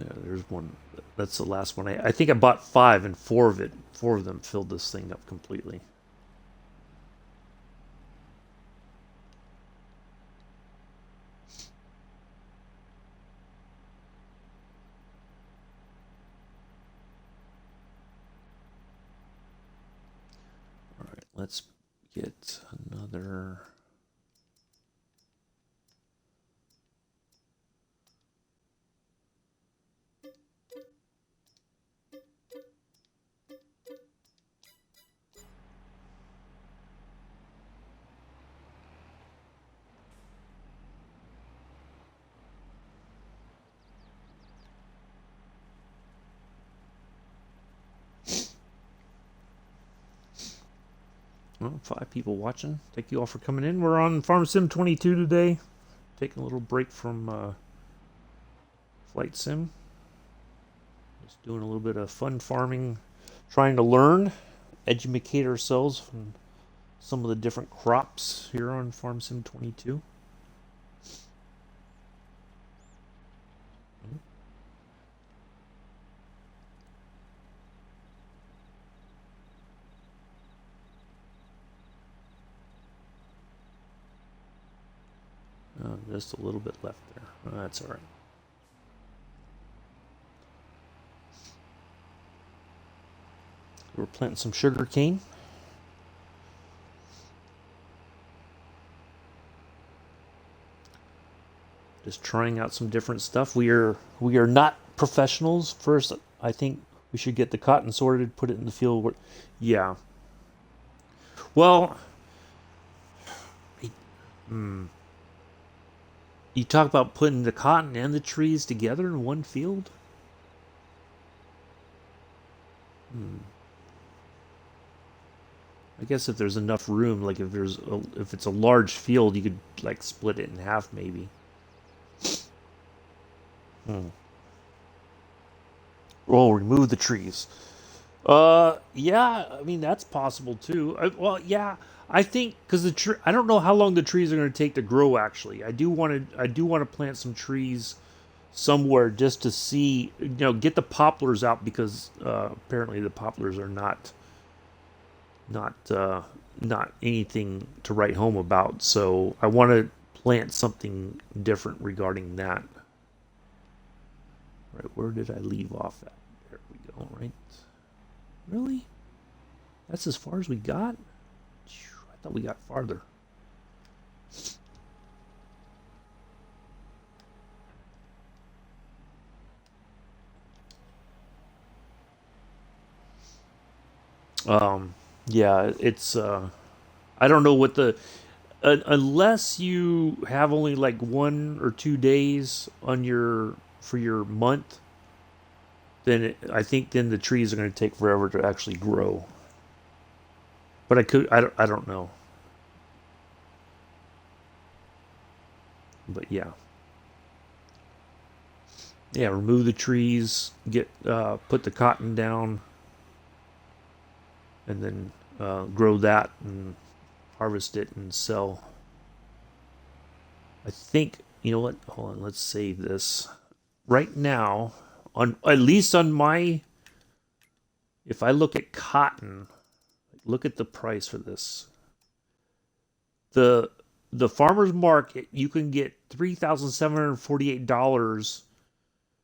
Yeah, there's one. That's the last one. I think I bought five, and four of them filled this thing up completely. All right, let's get another. Well, 5 people watching. Thank you all for coming in. We're on Farm Sim 22 today. Taking a little break from Flight Sim. Just doing a little bit of fun farming, trying to learn, educate ourselves from some of the different crops here on Farm Sim 22. Just a little bit left there. That's all right. We're planting some sugar cane. Just trying out some different stuff. We are not professionals. First, I think we should get the cotton sorted, put it in the field. Yeah. Well, hmm. You talk about putting the cotton and the trees together in one field? Hmm. I guess if there's enough room, like if it's a large field, you could like split it in half maybe. Hmm. Oh, remove the trees. Yeah, I mean that's possible too. Well, yeah, I think because I don't know how long the trees are going to take to grow. Actually, I do want to plant some trees somewhere just to see, get the poplars out because apparently the poplars are not not anything to write home about. So I want to plant something different regarding that. Right, where did I leave off at? There we go. Right, really? That's as far as we got? I thought we got farther. Yeah, it's I don't know what the unless you have only like 1 or 2 days on your for your month, then I think then the trees are going to take forever to actually grow. But I don't know. But yeah, yeah. Remove the trees, get put the cotton down, and then grow that and harvest it and sell. I think you know what. Hold on, let's save this. right now, on at least on my, if I look at cotton, look at the price for this. The the farmers market, you can get $3,748.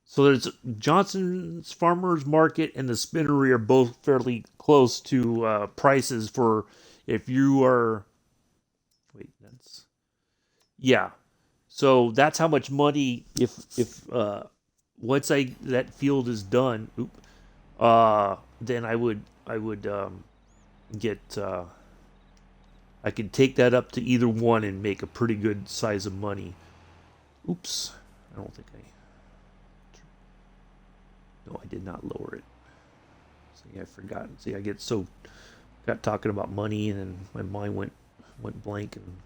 So there's Johnson's Farmers Market and the Spinnery are both fairly close to prices for if you are. Wait, that's yeah. So that's how much money if once I that field is done, then I would get I could take that up to either one and make a pretty good size of money. Oops, I don't think I. No, I did not lower it. See, I forgot. See, I get so got talking about money, and then my mind went blank. And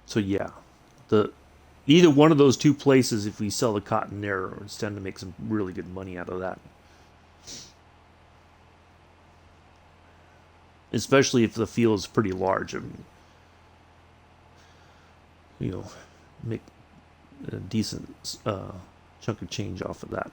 so yeah, the either one of those two places, if we sell the cotton there, we tend to make some really good money out of that. Especially if the field is pretty large. I mean, you know, make a decent chunk of change off of that.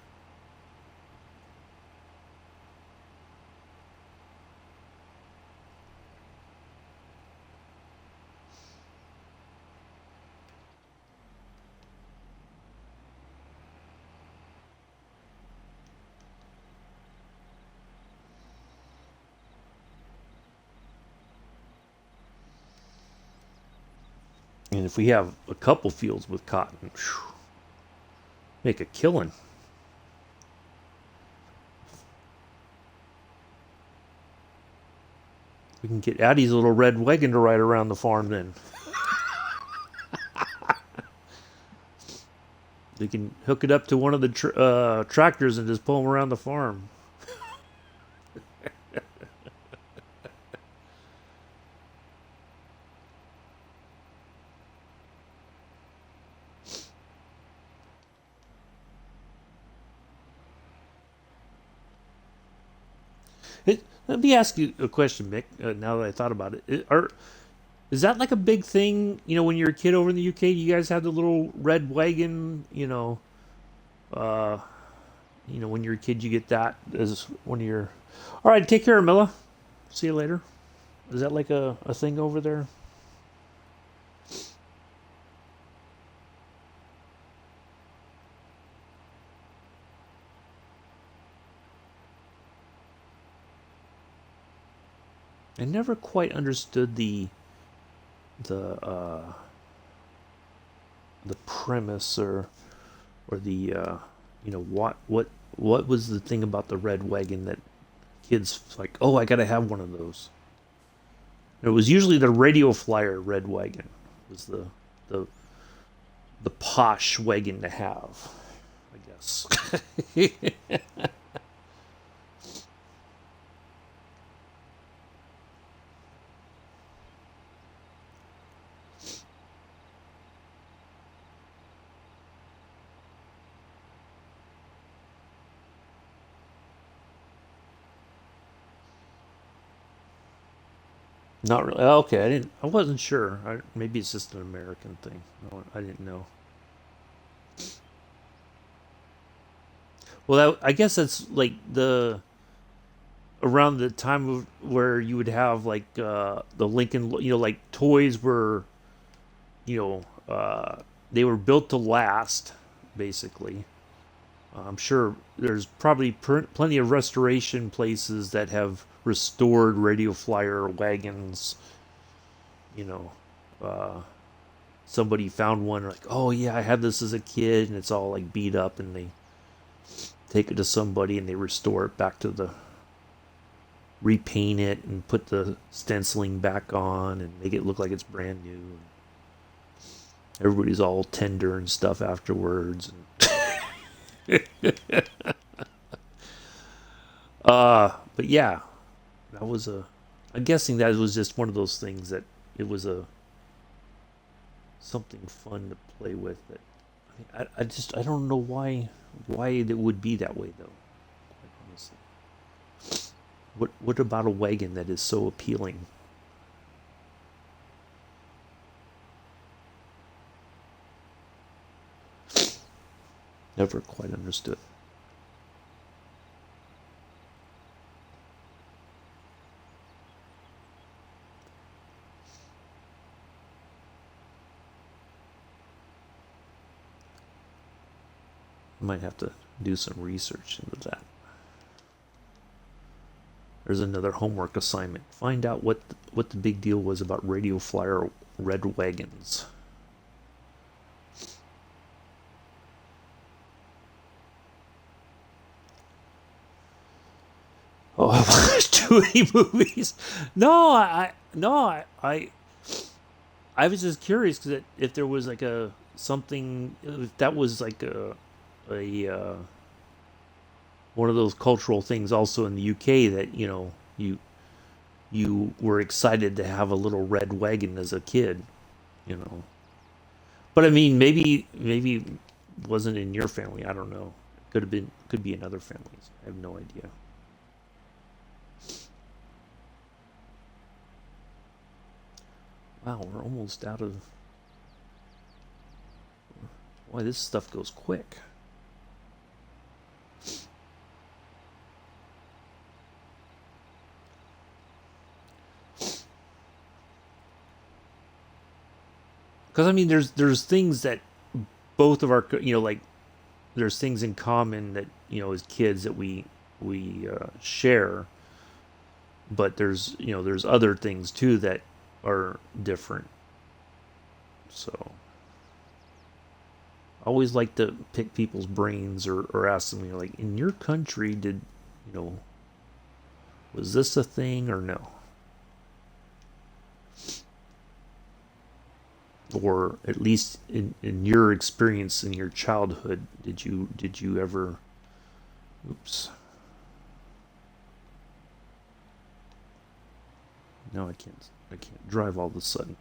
And if we have a couple fields with cotton, whew, make a killing. We can get Addie's little red wagon to ride around the farm then. We can hook it up to one of the tractors and just pull them around the farm. Let me ask you a question, Mick. Now that I thought about it, is that like a big thing? You know, when you're a kid over in the UK, you guys had the little red wagon. Uh, when you're a kid, you get that as one of your. All right, take care, Milla. See you later. Is that like a thing over there? I never quite understood the the premise or the what was the thing about the red wagon that kids like, oh, I gotta have one of those. It was usually the radio flyer red wagon was the the posh wagon to have, I guess. Not really. Okay, I didn't. I wasn't sure. Maybe it's just an American thing. No, I didn't know. Well, I guess that's like the around the time of where you would have like the Lincoln. Like toys were, you they were built to last, basically. I'm sure there's probably plenty of restoration places that have restored radio flyer wagons. You know, uh, somebody found one like, oh yeah, I had this as a kid, and it's all like beat up, and they take it to somebody and they restore it back to the repaint it and put the stenciling back on and make it look like it's brand new. Everybody's all tender and stuff afterwards. But yeah, that was a. I'm guessing that was just one of those things that it was a something fun to play with that I don't know why it would be that way though. Quite honestly, what about a wagon that is so appealing? Never quite understood. Might have to do some research into that. There's another homework assignment. Find out what the big deal was about Radio Flyer red wagons. Oh, I watched too many movies. No, I was just curious because if there was like a something, if that was like a one of those cultural things also in the UK that you were excited to have a little red wagon as a kid, you know. But I mean, maybe it wasn't in your family. I don't know. Could be in other families. I have no idea. Wow, we're almost out of. Boy, this stuff goes quick. Because I mean, there's things that both of our like there's things in common that as kids that we share, but there's other things too that are different. So I always like to pick people's brains or ask them, like, in your country, did you know was this a thing or no? Or at least in your experience in your childhood, did you ever? Oops. No, I can't drive all of a sudden.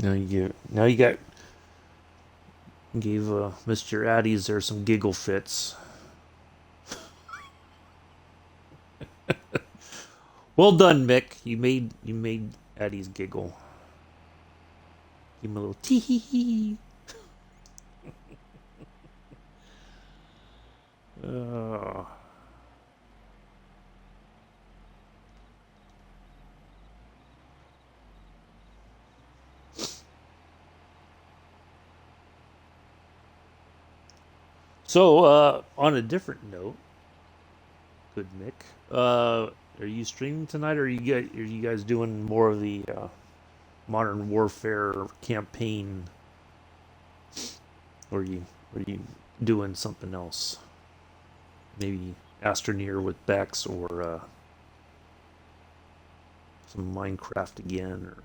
Now you got gave Mr. Addies there some giggle fits. Well done, Mick. You made Addie's giggle. Give him a little tee hee hee. Uh, so on a different note, good Mick. Are you streaming tonight, or are you guys doing more of the Modern Warfare campaign, or are you doing something else? Maybe Astroneer with Bex, or some Minecraft again, or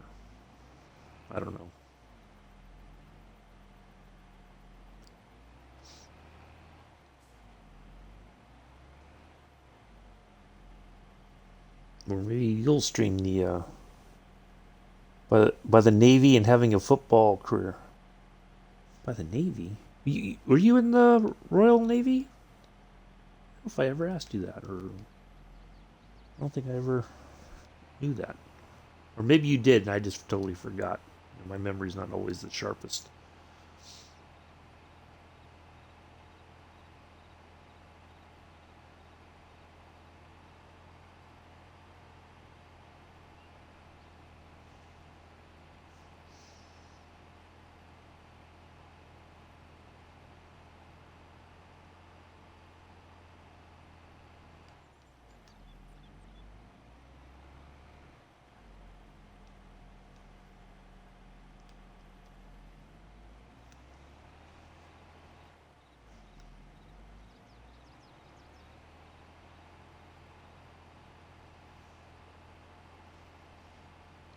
I don't know. Or maybe you'll stream the by the Navy and having a football career. By the Navy? Were you in the Royal Navy? I don't know if I ever asked you that, or I don't think I ever. knew that. Or maybe you did, and I just totally forgot. My memory's not always the sharpest.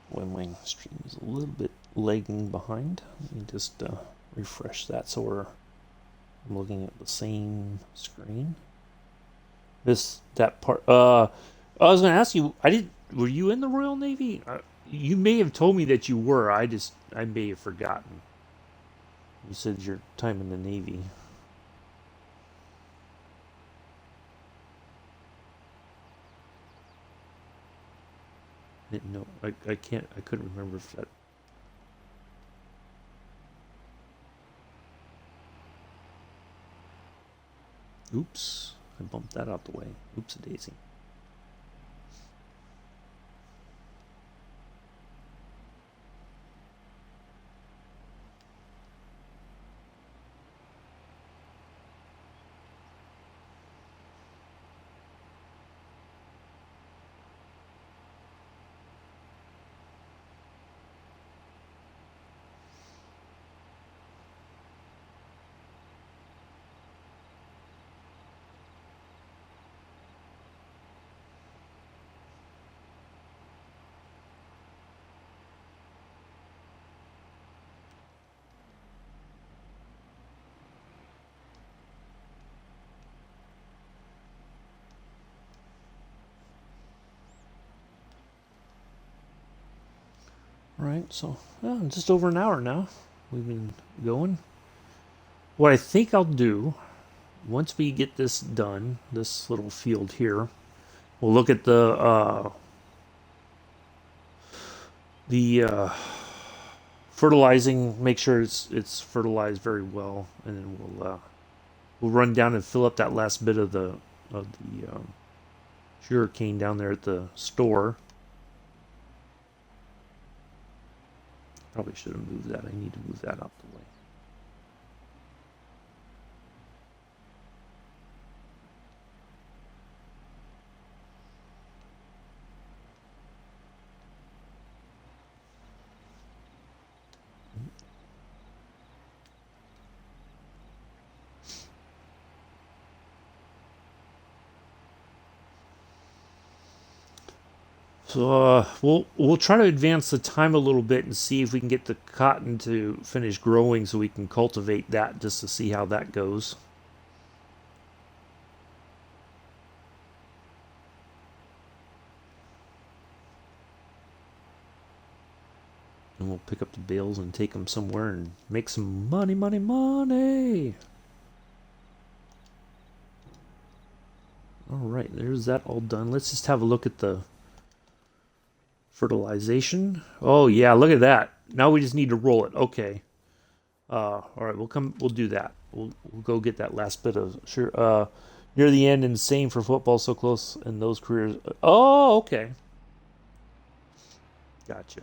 When my stream is a little bit lagging behind, let me just refresh that so I'm looking at the same screen. That part. I was going to ask you. Were you in the Royal Navy? You may have told me that you were. I may have forgotten. You said your time in the Navy. Didn't know. I can't. I couldn't remember if that. Oops! I bumped that out the way. Oops, a daisy. Right, so just over an hour now. We've been going. What I think I'll do, once we get this done, this little field here, we'll look at the fertilizing. Make sure it's fertilized very well, and then we'll run down and fill up that last bit of the sugarcane down there at the store. Probably should have moved that. I need to move that out the way. So we'll try to advance the time a little bit and see if we can get the cotton to finish growing, so we can cultivate that just to see how that goes. And we'll pick up the bales and take them somewhere and make some money, money, money. All right, there's that all done. Let's just have a look at the fertilization. Oh yeah, look at that. Now we just need to roll it. Okay. All right, we'll do that. We'll go get that last bit of sure. Near the end, and same for football, so close in those careers. Oh, okay. Gotcha.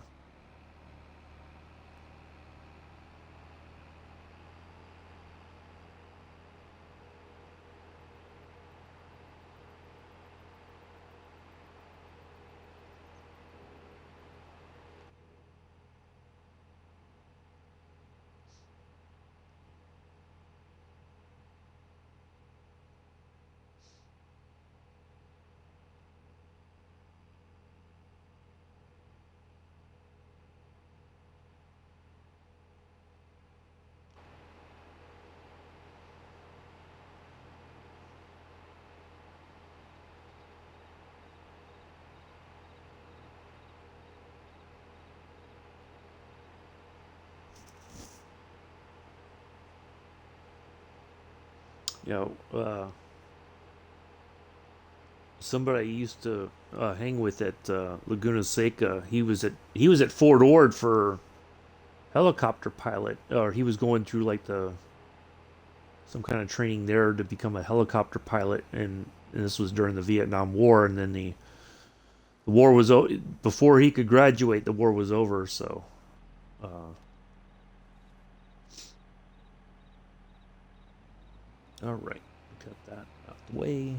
You know, somebody I used to hang with at Laguna Seca. He was at Fort Ord for helicopter pilot, or he was going through like the some kind of training there to become a helicopter pilot, and this was during the Vietnam War, and then the war was before he could graduate. The war was over, so. All right, got that out the way.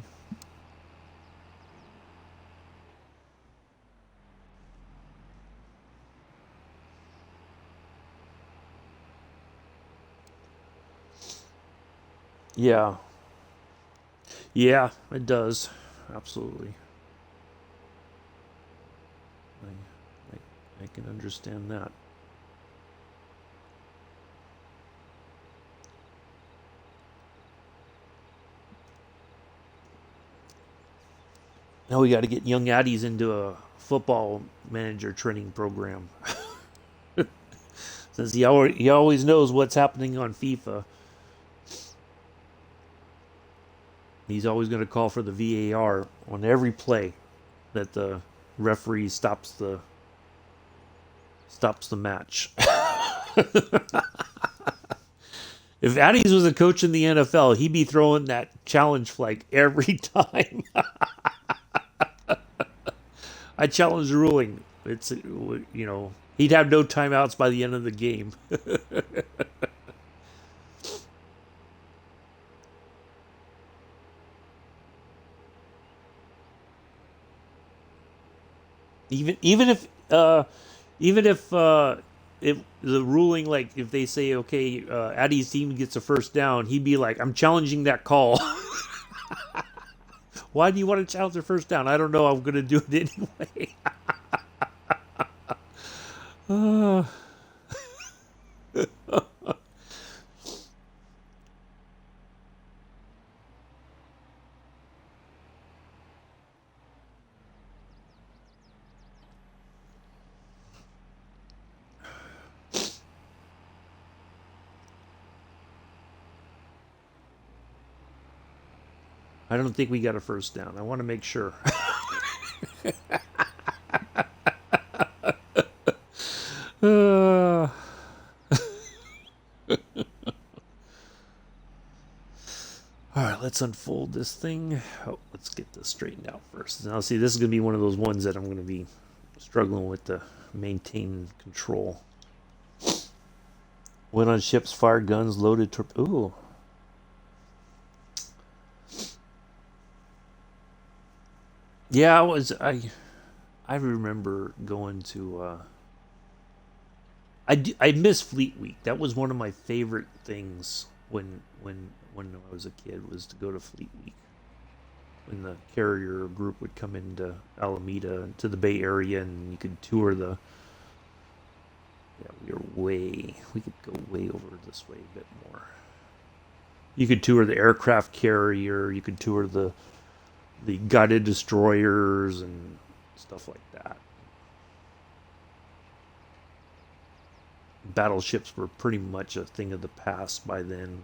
Yeah, yeah, it does. Absolutely. I can understand that. Now we got to get young Addies into a football manager training program. Since he always knows what's happening on FIFA, he's always going to call for the VAR on every play that the referee stops the match. If Addies was a coach in the NFL, he'd be throwing that challenge flag every time. I challenge the ruling. He'd have no timeouts by the end of the game. Even if the ruling, like if they say okay, Addy's team gets a first down, he'd be like, I'm challenging that call. Why do you want to challenge the first down? I don't know. I'm going to do it anyway. uh, I don't think we got a first down. I want to make sure. uh, All right, let's unfold this thing. Oh, let's get this straightened out first. Now, see, this is going to be one of those ones that I'm going to be struggling with to maintain control. Went on ships, fired guns, loaded torpedoes. Ooh. Yeah, I remember going to. I miss Fleet Week. That was one of my favorite things when I was a kid, was to go to Fleet Week. When the carrier group would come into Alameda, to the Bay Area, and you could tour the. Yeah, we could go way over this way a bit more. You could tour the aircraft carrier. You could tour the guided destroyers and stuff like that. Battleships were pretty much a thing of the past by then.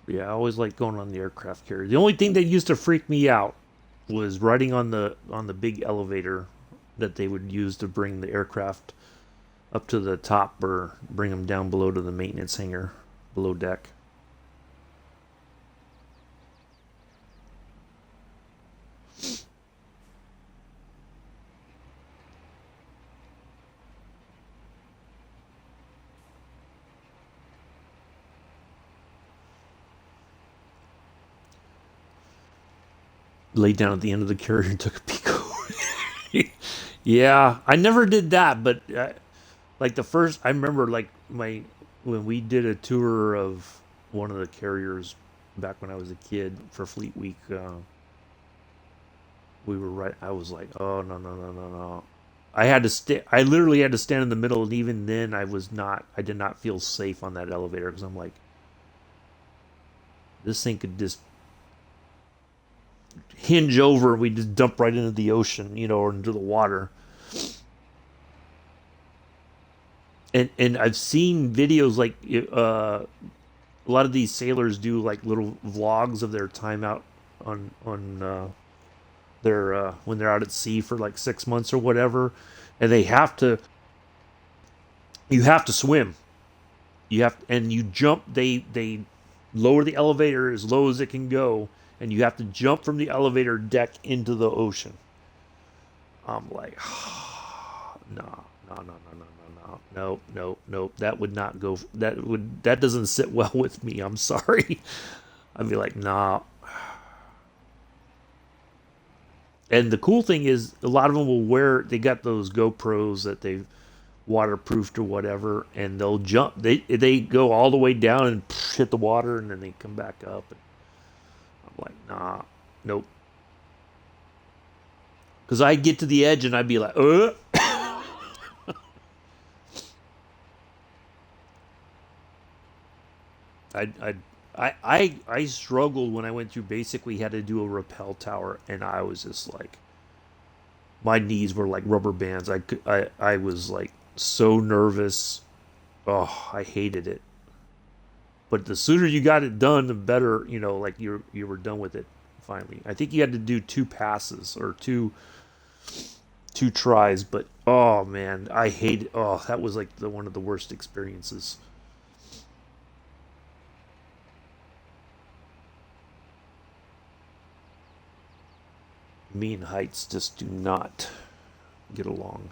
Yeah, I always liked going on the aircraft carrier. The only thing that used to freak me out was riding on the big elevator that they would use to bring the aircraft up to the top or bring them down below to the maintenance hangar below deck. laid down at the end of the carrier and took a peek. Yeah, I never did that, but like the first, I remember like my when we did a tour of one of the carriers back when I was a kid for Fleet Week. We were right. I was like, oh no no no no no. I had to stay. I literally had to stand in the middle, and even then, I was not. I did not feel safe on that elevator because I'm like, this thing could just hinge over, and we just dump right into the ocean, or into the water. And I've seen videos like a lot of these sailors do like little vlogs of their time out on their when they're out at sea for like 6 months or whatever, and you have to swim. And you jump. They lower the elevator as low as it can go, and you have to jump from the elevator deck into the ocean. I'm like, no, no, no, no, no, no, no, no, no, no. That would not go. That doesn't sit well with me. I'm sorry. I'd be like, nah. And the cool thing is, a lot of them will wear. They got those GoPros that they've waterproofed or whatever, and they'll jump. They go all the way down and hit the water, and then they come back up. And I'm like, nah, nope. Because I get to the edge and I'd be like, I I I struggled when I went through. Basically, had to do a rappel tower, and I was just like, my knees were like rubber bands. I was like so nervous. Oh, I hated it. But the sooner you got it done, the better. Like you were done with it finally. I think you had to do two passes or two tries. But oh man, I hated. Oh, that was like the one of the worst experiences. Me and heights just do not get along.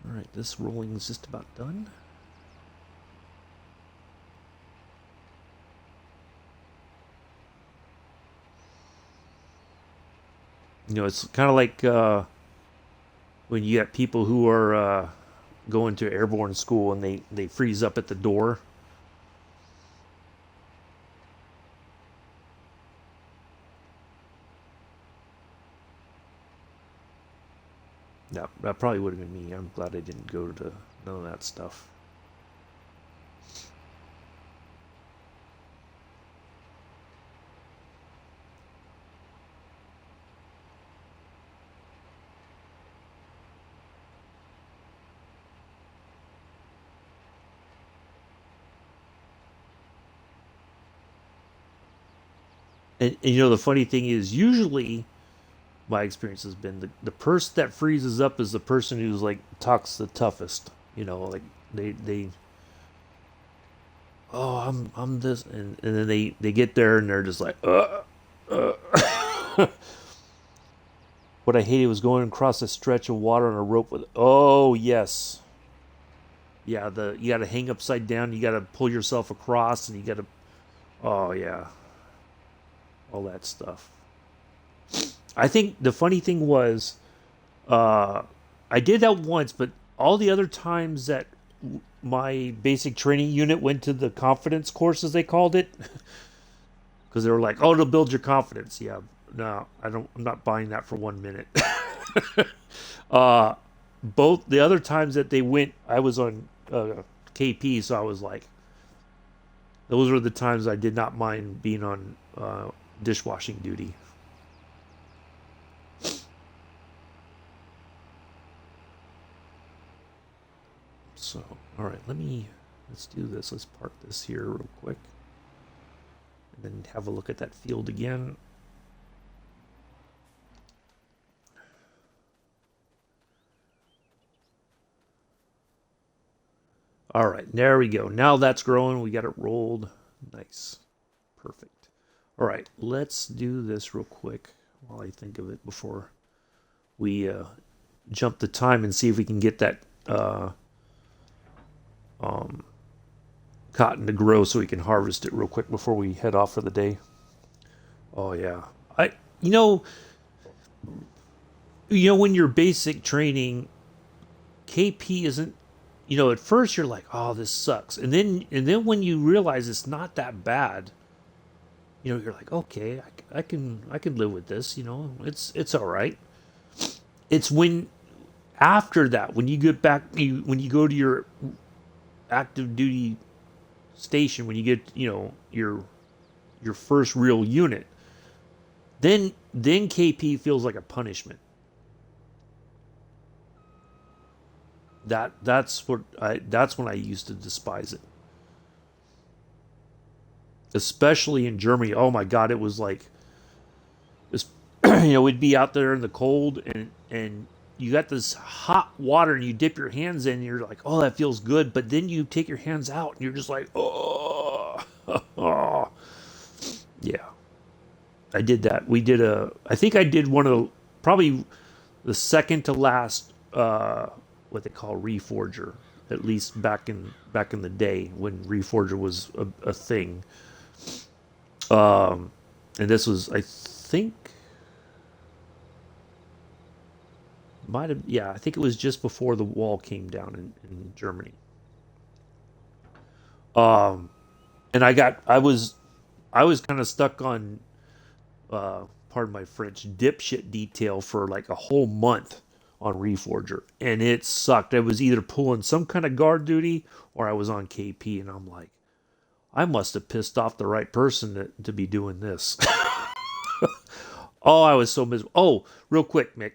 All right, this rolling is just about done. It's kind of like when you got people who are going to airborne school and they freeze up at the door. That probably would have been me. I'm glad I didn't go to none of that stuff. And the funny thing is, usually my experience has been the person that freezes up is the person who's like talks the toughest. Like they oh I'm this, and then they get there and they're just like uh. What I hated was going across a stretch of water on a rope with, oh yes, yeah, you got to hang upside down, you got to pull yourself across, and you got to, oh yeah, all that stuff. I think the funny thing was, uh, I did that once, but all the other times that my basic training unit went to the confidence course, as they called it, because they were like, "Oh, it'll build your confidence." Yeah, no, I don't. I'm not buying that for 1 minute. uh, both the other times that they went, I was on KP, so I was like, those were the times I did not mind being on dishwashing duty. So, all right, let's do this. Let's park this here real quick, and then have a look at that field again. All right, there we go. Now that's growing. We got it rolled. Nice. Perfect. All right, let's do this real quick while I think of it before we jump the time and see if we can get that cotton to grow so we can harvest it real quick before we head off for the day. Oh yeah. I you know when you're basic training, KP isn't, at first you're like, "Oh, this sucks." And then when you realize it's not that bad, you're like, "Okay, I can live with this, it's all right." It's when after that, when you get back, when you go to your active duty station, when you get, your first real unit, then KP feels like a punishment. That's when I used to despise it, especially in Germany. Oh my God, it was like this. We'd be out there in the cold, and you got this hot water, and you dip your hands in, and you're like, oh, that feels good. But then you take your hands out, and you're just like, oh, oh. Yeah. I did that. I think I did one of probably the second to last, what they call Reforger, at least back in the day when Reforger was a thing. And this was, I think, might have, yeah, I think it was just before the wall came down in Germany. Um, and I was kind of stuck on, pardon my French, dipshit detail for like a whole month on Reforger, and it sucked. I was either pulling some kind of guard duty or I was on KP, and I'm like, I must have pissed off the right person to be doing this. Oh, I was so miserable. Oh, real quick, Mick,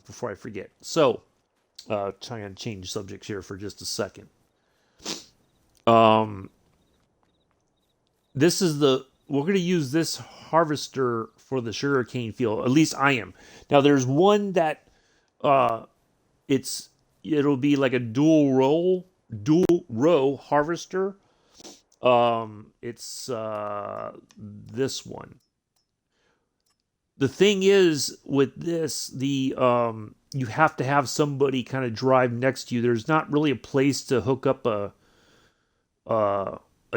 before I forget. So, trying to change subjects here for just a second. Um, this is we're going to use this harvester for the sugarcane field. At least I am. Now, there's one that uh, it'll be like a dual row harvester. It's this one. The thing is with this, the you have to have somebody kind of drive next to you. There's not really a place to hook up a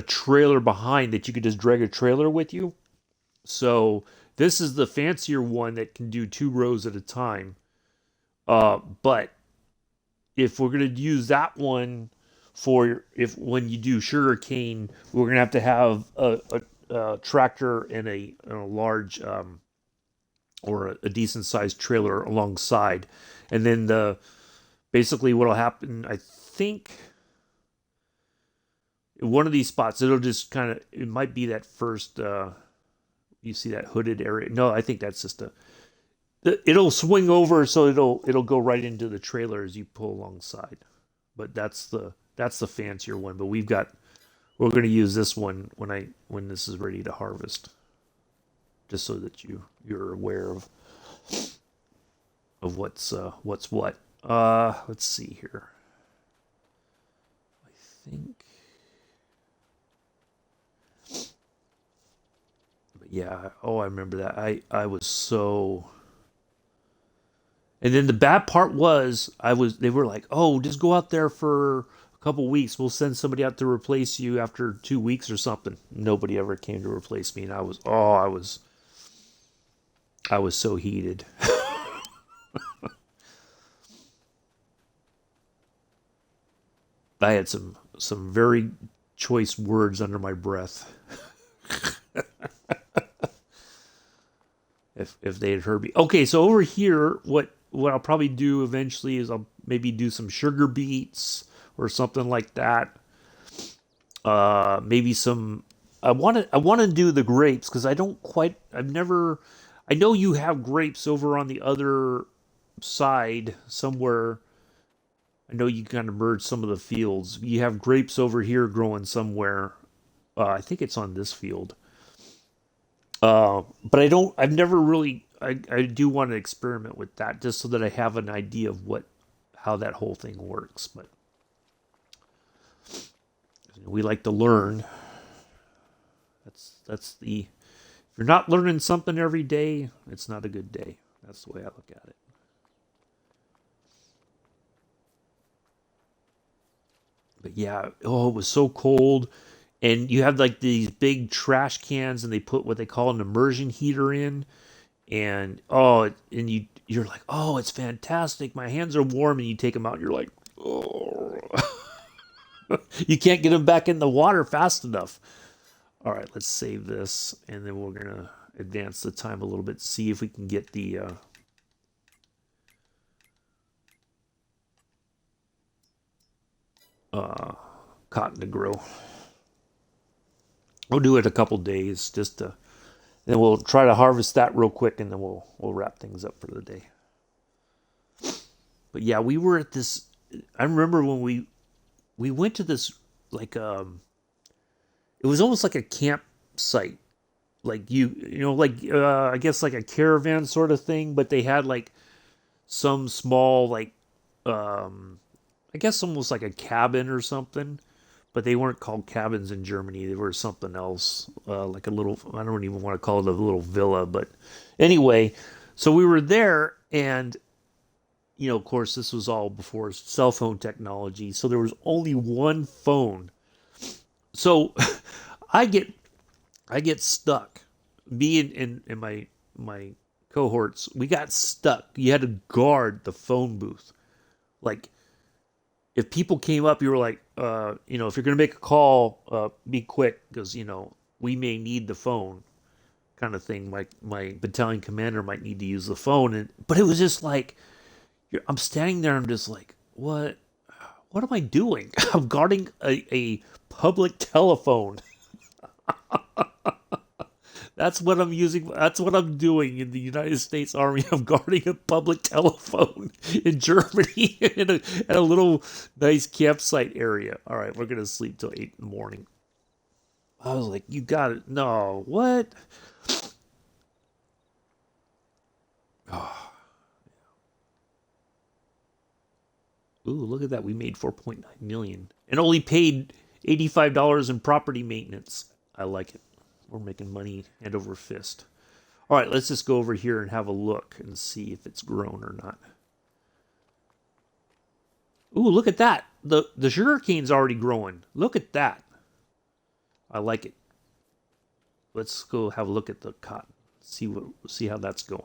trailer behind that you could just drag a trailer with you. So this is the fancier one that can do 2 rows at a time. But if we're gonna use that one for if when you do sugarcane, we're gonna have a tractor and a large or a decent sized trailer alongside, and then basically what'll happen, I think, in one of these spots, it'll just kind of, it might be that first. You see that hooded area? No, I think that's just it'll swing over, so it'll go right into the trailer as you pull alongside. But that's the fancier one. But we're going to use this one when this is ready to harvest, just so that you're aware of what's what. Let's see here. I think. But yeah. Oh, I remember that. I was so. And then the bad part was they were like, "Oh, just go out there for a couple weeks. We'll send somebody out to replace you after 2 weeks or something." Nobody ever came to replace me, and I was so heated. I had some very choice words under my breath. If they had heard me. Okay, so over here, what I'll probably do eventually is I'll maybe do some sugar beets or something like that. Maybe some. I want to do the grapes because I don't quite. I've never. I know you have grapes over on the other side somewhere. I know you kind of merge some of the fields. You have grapes over here growing somewhere. I think it's on this field. But I don't. I've never really. I do want to experiment with that just so that I have an idea of how that whole thing works. But we like to learn. That's the. If you're not learning something every day, it's not a good day. That's the way I look at it. But yeah, oh, it was so cold. and you have like these big trash cans, and they put what they call an immersion heater in, and you're like, oh, it's fantastic. My hands are warm, and you take them out, and you're like, oh, you can't get them back in the water fast enough. All right, let's save this, and then we're gonna advance the time a little bit, see if we can get the cotton to grow. We'll do it a couple days, just to, then we'll try to harvest that real quick, and then we'll wrap things up for the day. But yeah, we were at this. I remember when we went to this, like it was almost like a campsite, like like I guess like a caravan sort of thing, but they had like some small, like I guess almost like a cabin or something, but they weren't called cabins in Germany. They were something else, like a little. I don't even want to call it a little villa, but anyway, so we were there, and of course, this was all before cell phone technology, so there was only one phone. So I get stuck. Me and my cohorts, we got stuck. You had to guard the phone booth. Like, if people came up, you were like, if you're gonna make a call, be quick, because we may need the phone, kind of thing. My battalion commander might need to use the phone, but it was just like, I'm standing there. I'm just like, what? What am I doing? I'm guarding a public telephone. That's what I'm using. That's what I'm doing in the United States Army. I'm guarding a public telephone in Germany in a little nice campsite area. All right, we're going to sleep till 8 in the morning. I was like, you got it. No, what? Oh. Ooh, look at that. We made 4.9 million and only paid $85 in property maintenance. I like it. We're making money hand over fist. All right, let's just go over here and have a look and see if it's grown or not. Ooh, look at that. The sugarcane's already growing. Look at that. I like it. Let's go have a look at the cotton. See how that's going.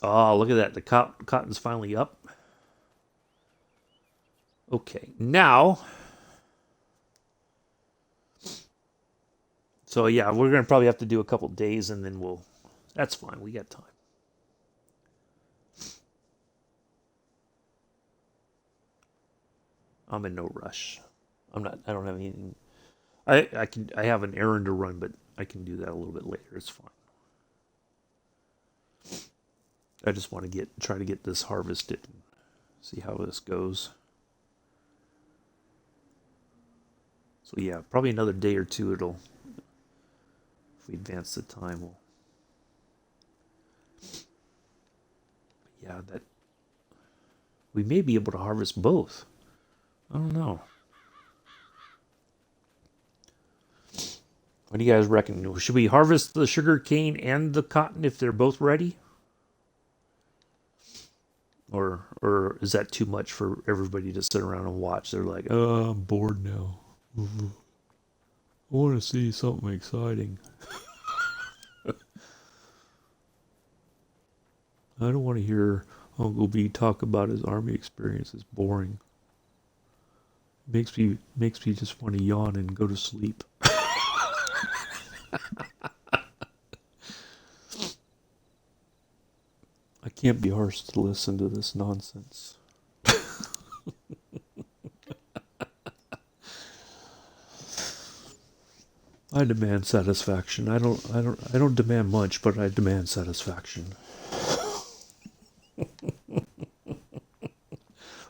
Oh, look at that. The cotton's finally up. Okay, now. So yeah, we're going to probably have to do a couple days, and then that's fine. We got time. I'm in no rush. I don't have anything. I have an errand to run, but I can do that a little bit later. It's fine. I just want to try to get this harvested and see how this goes. So yeah, probably another day or two. If we advance the time, that we may be able to harvest both. I don't know. What do you guys reckon? Should we harvest the sugar cane and the cotton if they're both ready? Or is that too much for everybody to sit around and watch? They're like, oh, I'm bored now. I want to see something exciting. I don't want to hear Uncle B talk about his army experience. It's boring. Makes me just want to yawn and go to sleep. I can't be harsh to listen to this nonsense. I demand satisfaction. I don't demand much, but I demand satisfaction.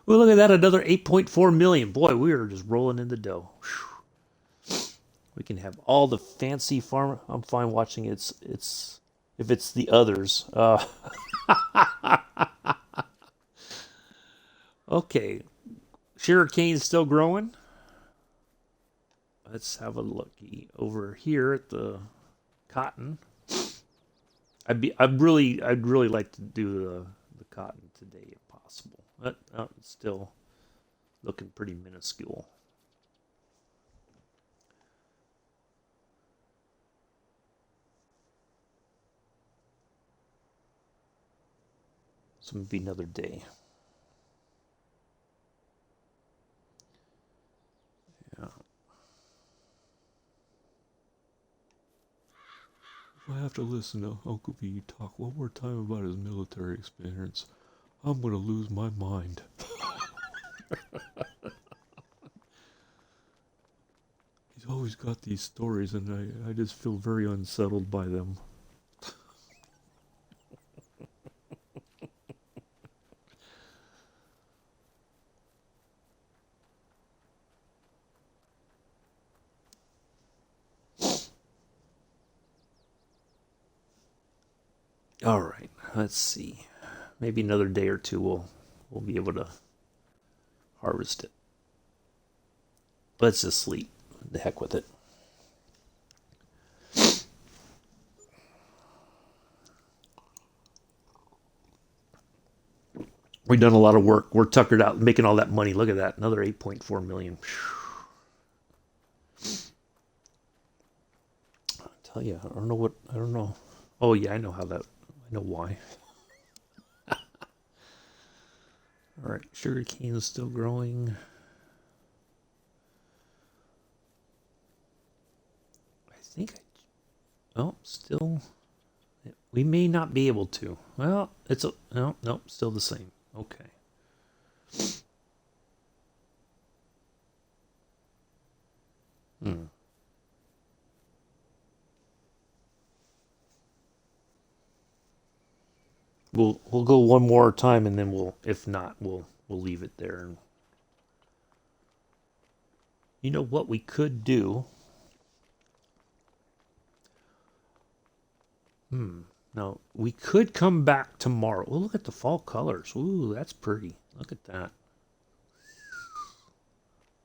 Well, look at that, another 8.4 million. Boy, we are just rolling in the dough. Whew. We can have all the fancy farm. I'm fine watching it's if it's the others. Okay, sugarcane's still growing. Let's have a looky over here at the cotton. I'd really like to do the cotton today if possible. But it's still looking pretty minuscule. So maybe another day. Yeah. If I have to listen to Uncle B talk one more time about his military experience, I'm gonna lose my mind. He's always got these stories, and I just feel very unsettled by them. All right, let's see. Maybe another day or two we'll be able to harvest it. Let's just sleep. The heck with it. We've done a lot of work. We're tuckered out making all that money. Look at that. Another 8.4 million. I tell you, I don't know. Oh yeah, I know how that, I know why. All right, sugarcane is still growing. I think oh, still, we may not be able to. Well, it's a, no, still the same. Okay. Hmm. We'll go one more time and then if not we'll leave it there. And you know what we could do? No, we could come back tomorrow. Oh, look at the fall colors. Ooh, that's pretty. Look at that.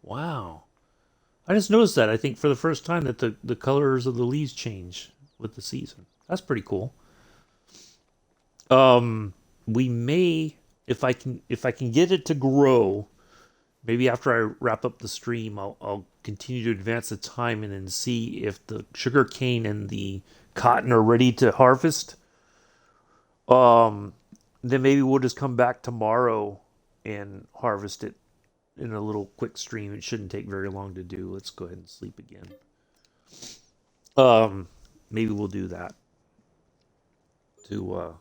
Wow. I just noticed that. I think for the first time that the colors of the leaves change with the season. That's pretty cool. We may, if I can get it to grow, maybe after I wrap up the stream, I'll continue to advance the time and then see if the sugar cane and the cotton are ready to harvest. Um, then maybe we'll just come back tomorrow and harvest it in a little quick stream. It shouldn't take very long to do. Let's go ahead and sleep again. Um, Maybe we'll do that. To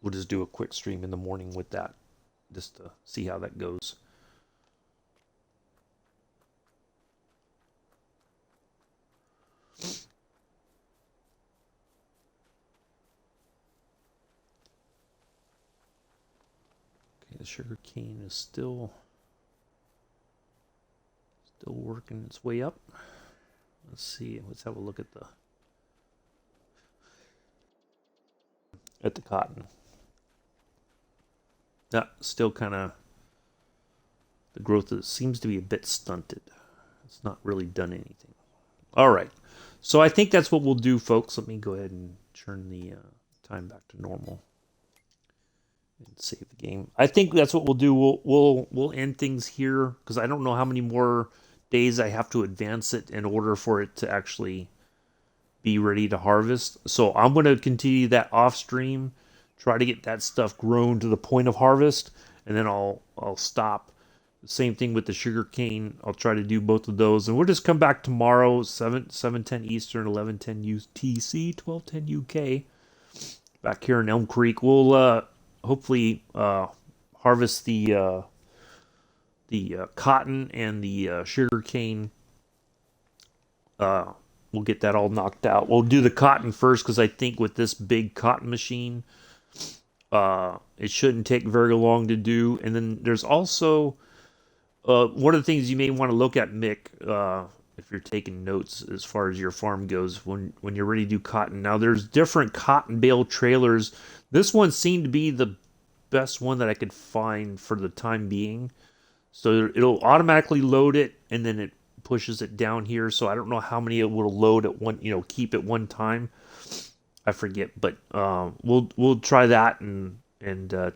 We'll just do a quick stream in the morning with that, just to see how that goes. Okay, the sugar cane is still working its way up. Let's see. Let's have a look at the cotton. Yeah, still kind of, the growth seems to be a bit stunted. It's not really done anything. All right. So I think that's what we'll do, folks. Let me go ahead and turn the time back to normal and save the game. I think that's what we'll do. We'll end things here because I don't know how many more days I have to advance it in order for it to actually be ready to harvest. So I'm going to continue that off stream, try to get that stuff grown to the point of harvest, and then I'll stop. Same thing with the sugar cane. I'll try to do both of those, and we'll just come back tomorrow, 7:10 Eastern, 11:10 UTC, 12:10 UK. Back here in Elmcreek, we'll hopefully harvest the cotton and the sugar cane. We'll get that all knocked out. We'll do the cotton first because I think with this big cotton machine, it shouldn't take very long to do. And then there's also one of the things you may want to look at, Mick, if you're taking notes as far as your farm goes, when you're ready to do cotton. Now, there's different cotton bale trailers. This one seemed to be the best one that I could find for the time being. So it'll automatically load it, and then it pushes it down here. So I don't know how many it will load at one, keep at one time. I forget, but we'll try that and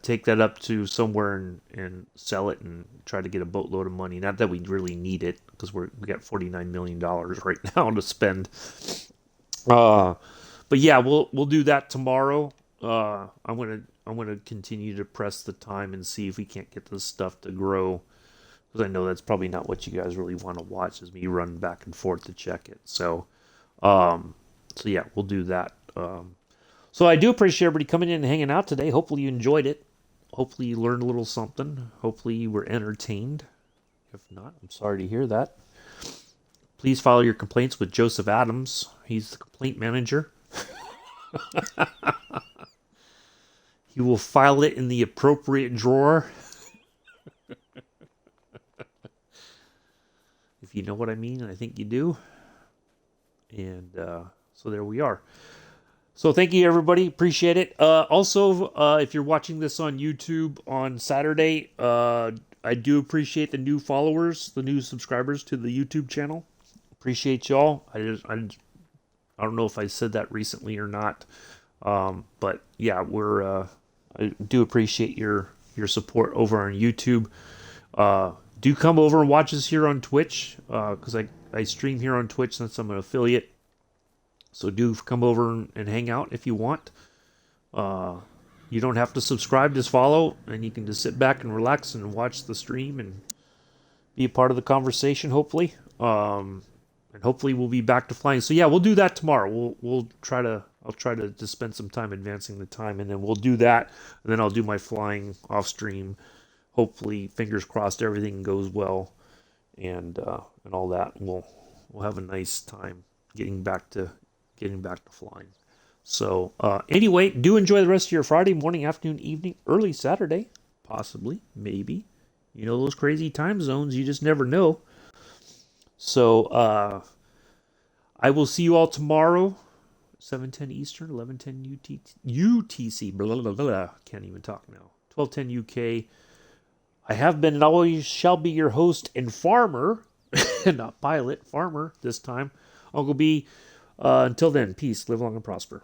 take that up to somewhere and sell it and try to get a boatload of money. Not that we really need it because we got $49 million right now to spend. But yeah, we'll do that tomorrow. I'm to continue to press the time and see if we can't get this stuff to grow. Because I know that's probably not what you guys really want to watch, is me run back and forth to check it. So yeah, we'll do that. So I do appreciate everybody coming in and hanging out today. Hopefully you enjoyed it. Hopefully you learned a little something. Hopefully you were entertained. If not, I'm sorry to hear that. Please file your complaints with Joseph Adams. He's the complaint manager. He will file it in the appropriate drawer. If you know what I mean, I think you do. And so there we are. So thank you, everybody. Appreciate it. Also, if you're watching this on YouTube on Saturday, I do appreciate the new followers, the new subscribers to the YouTube channel. Appreciate y'all. I don't know if I said that recently or not, but yeah, I do appreciate your support over on YouTube. Do come over and watch us here on Twitch, because I stream here on Twitch since I'm an affiliate. So do come over and hang out if you want. You don't have to subscribe, just follow, and you can just sit back and relax and watch the stream and be a part of the conversation, hopefully. And hopefully we'll be back to flying. So yeah, we'll do that tomorrow. I'll try to just spend some time advancing the time, and then we'll do that. And then I'll do my flying off stream. Hopefully, fingers crossed, everything goes well, and all that. We'll have a nice time getting back to flying. So anyway, do enjoy the rest of your Friday morning, afternoon, evening, early Saturday, possibly, maybe. You know, those crazy time zones, you just never know. So I will see you all tomorrow, 7:10 Eastern, 11:10 UTC. Blah, blah, blah, blah. Can't even talk now. 12:10 UK. I have been and always shall be your host and farmer, not pilot, farmer this time. Uncle B. Until then, peace, live long and prosper.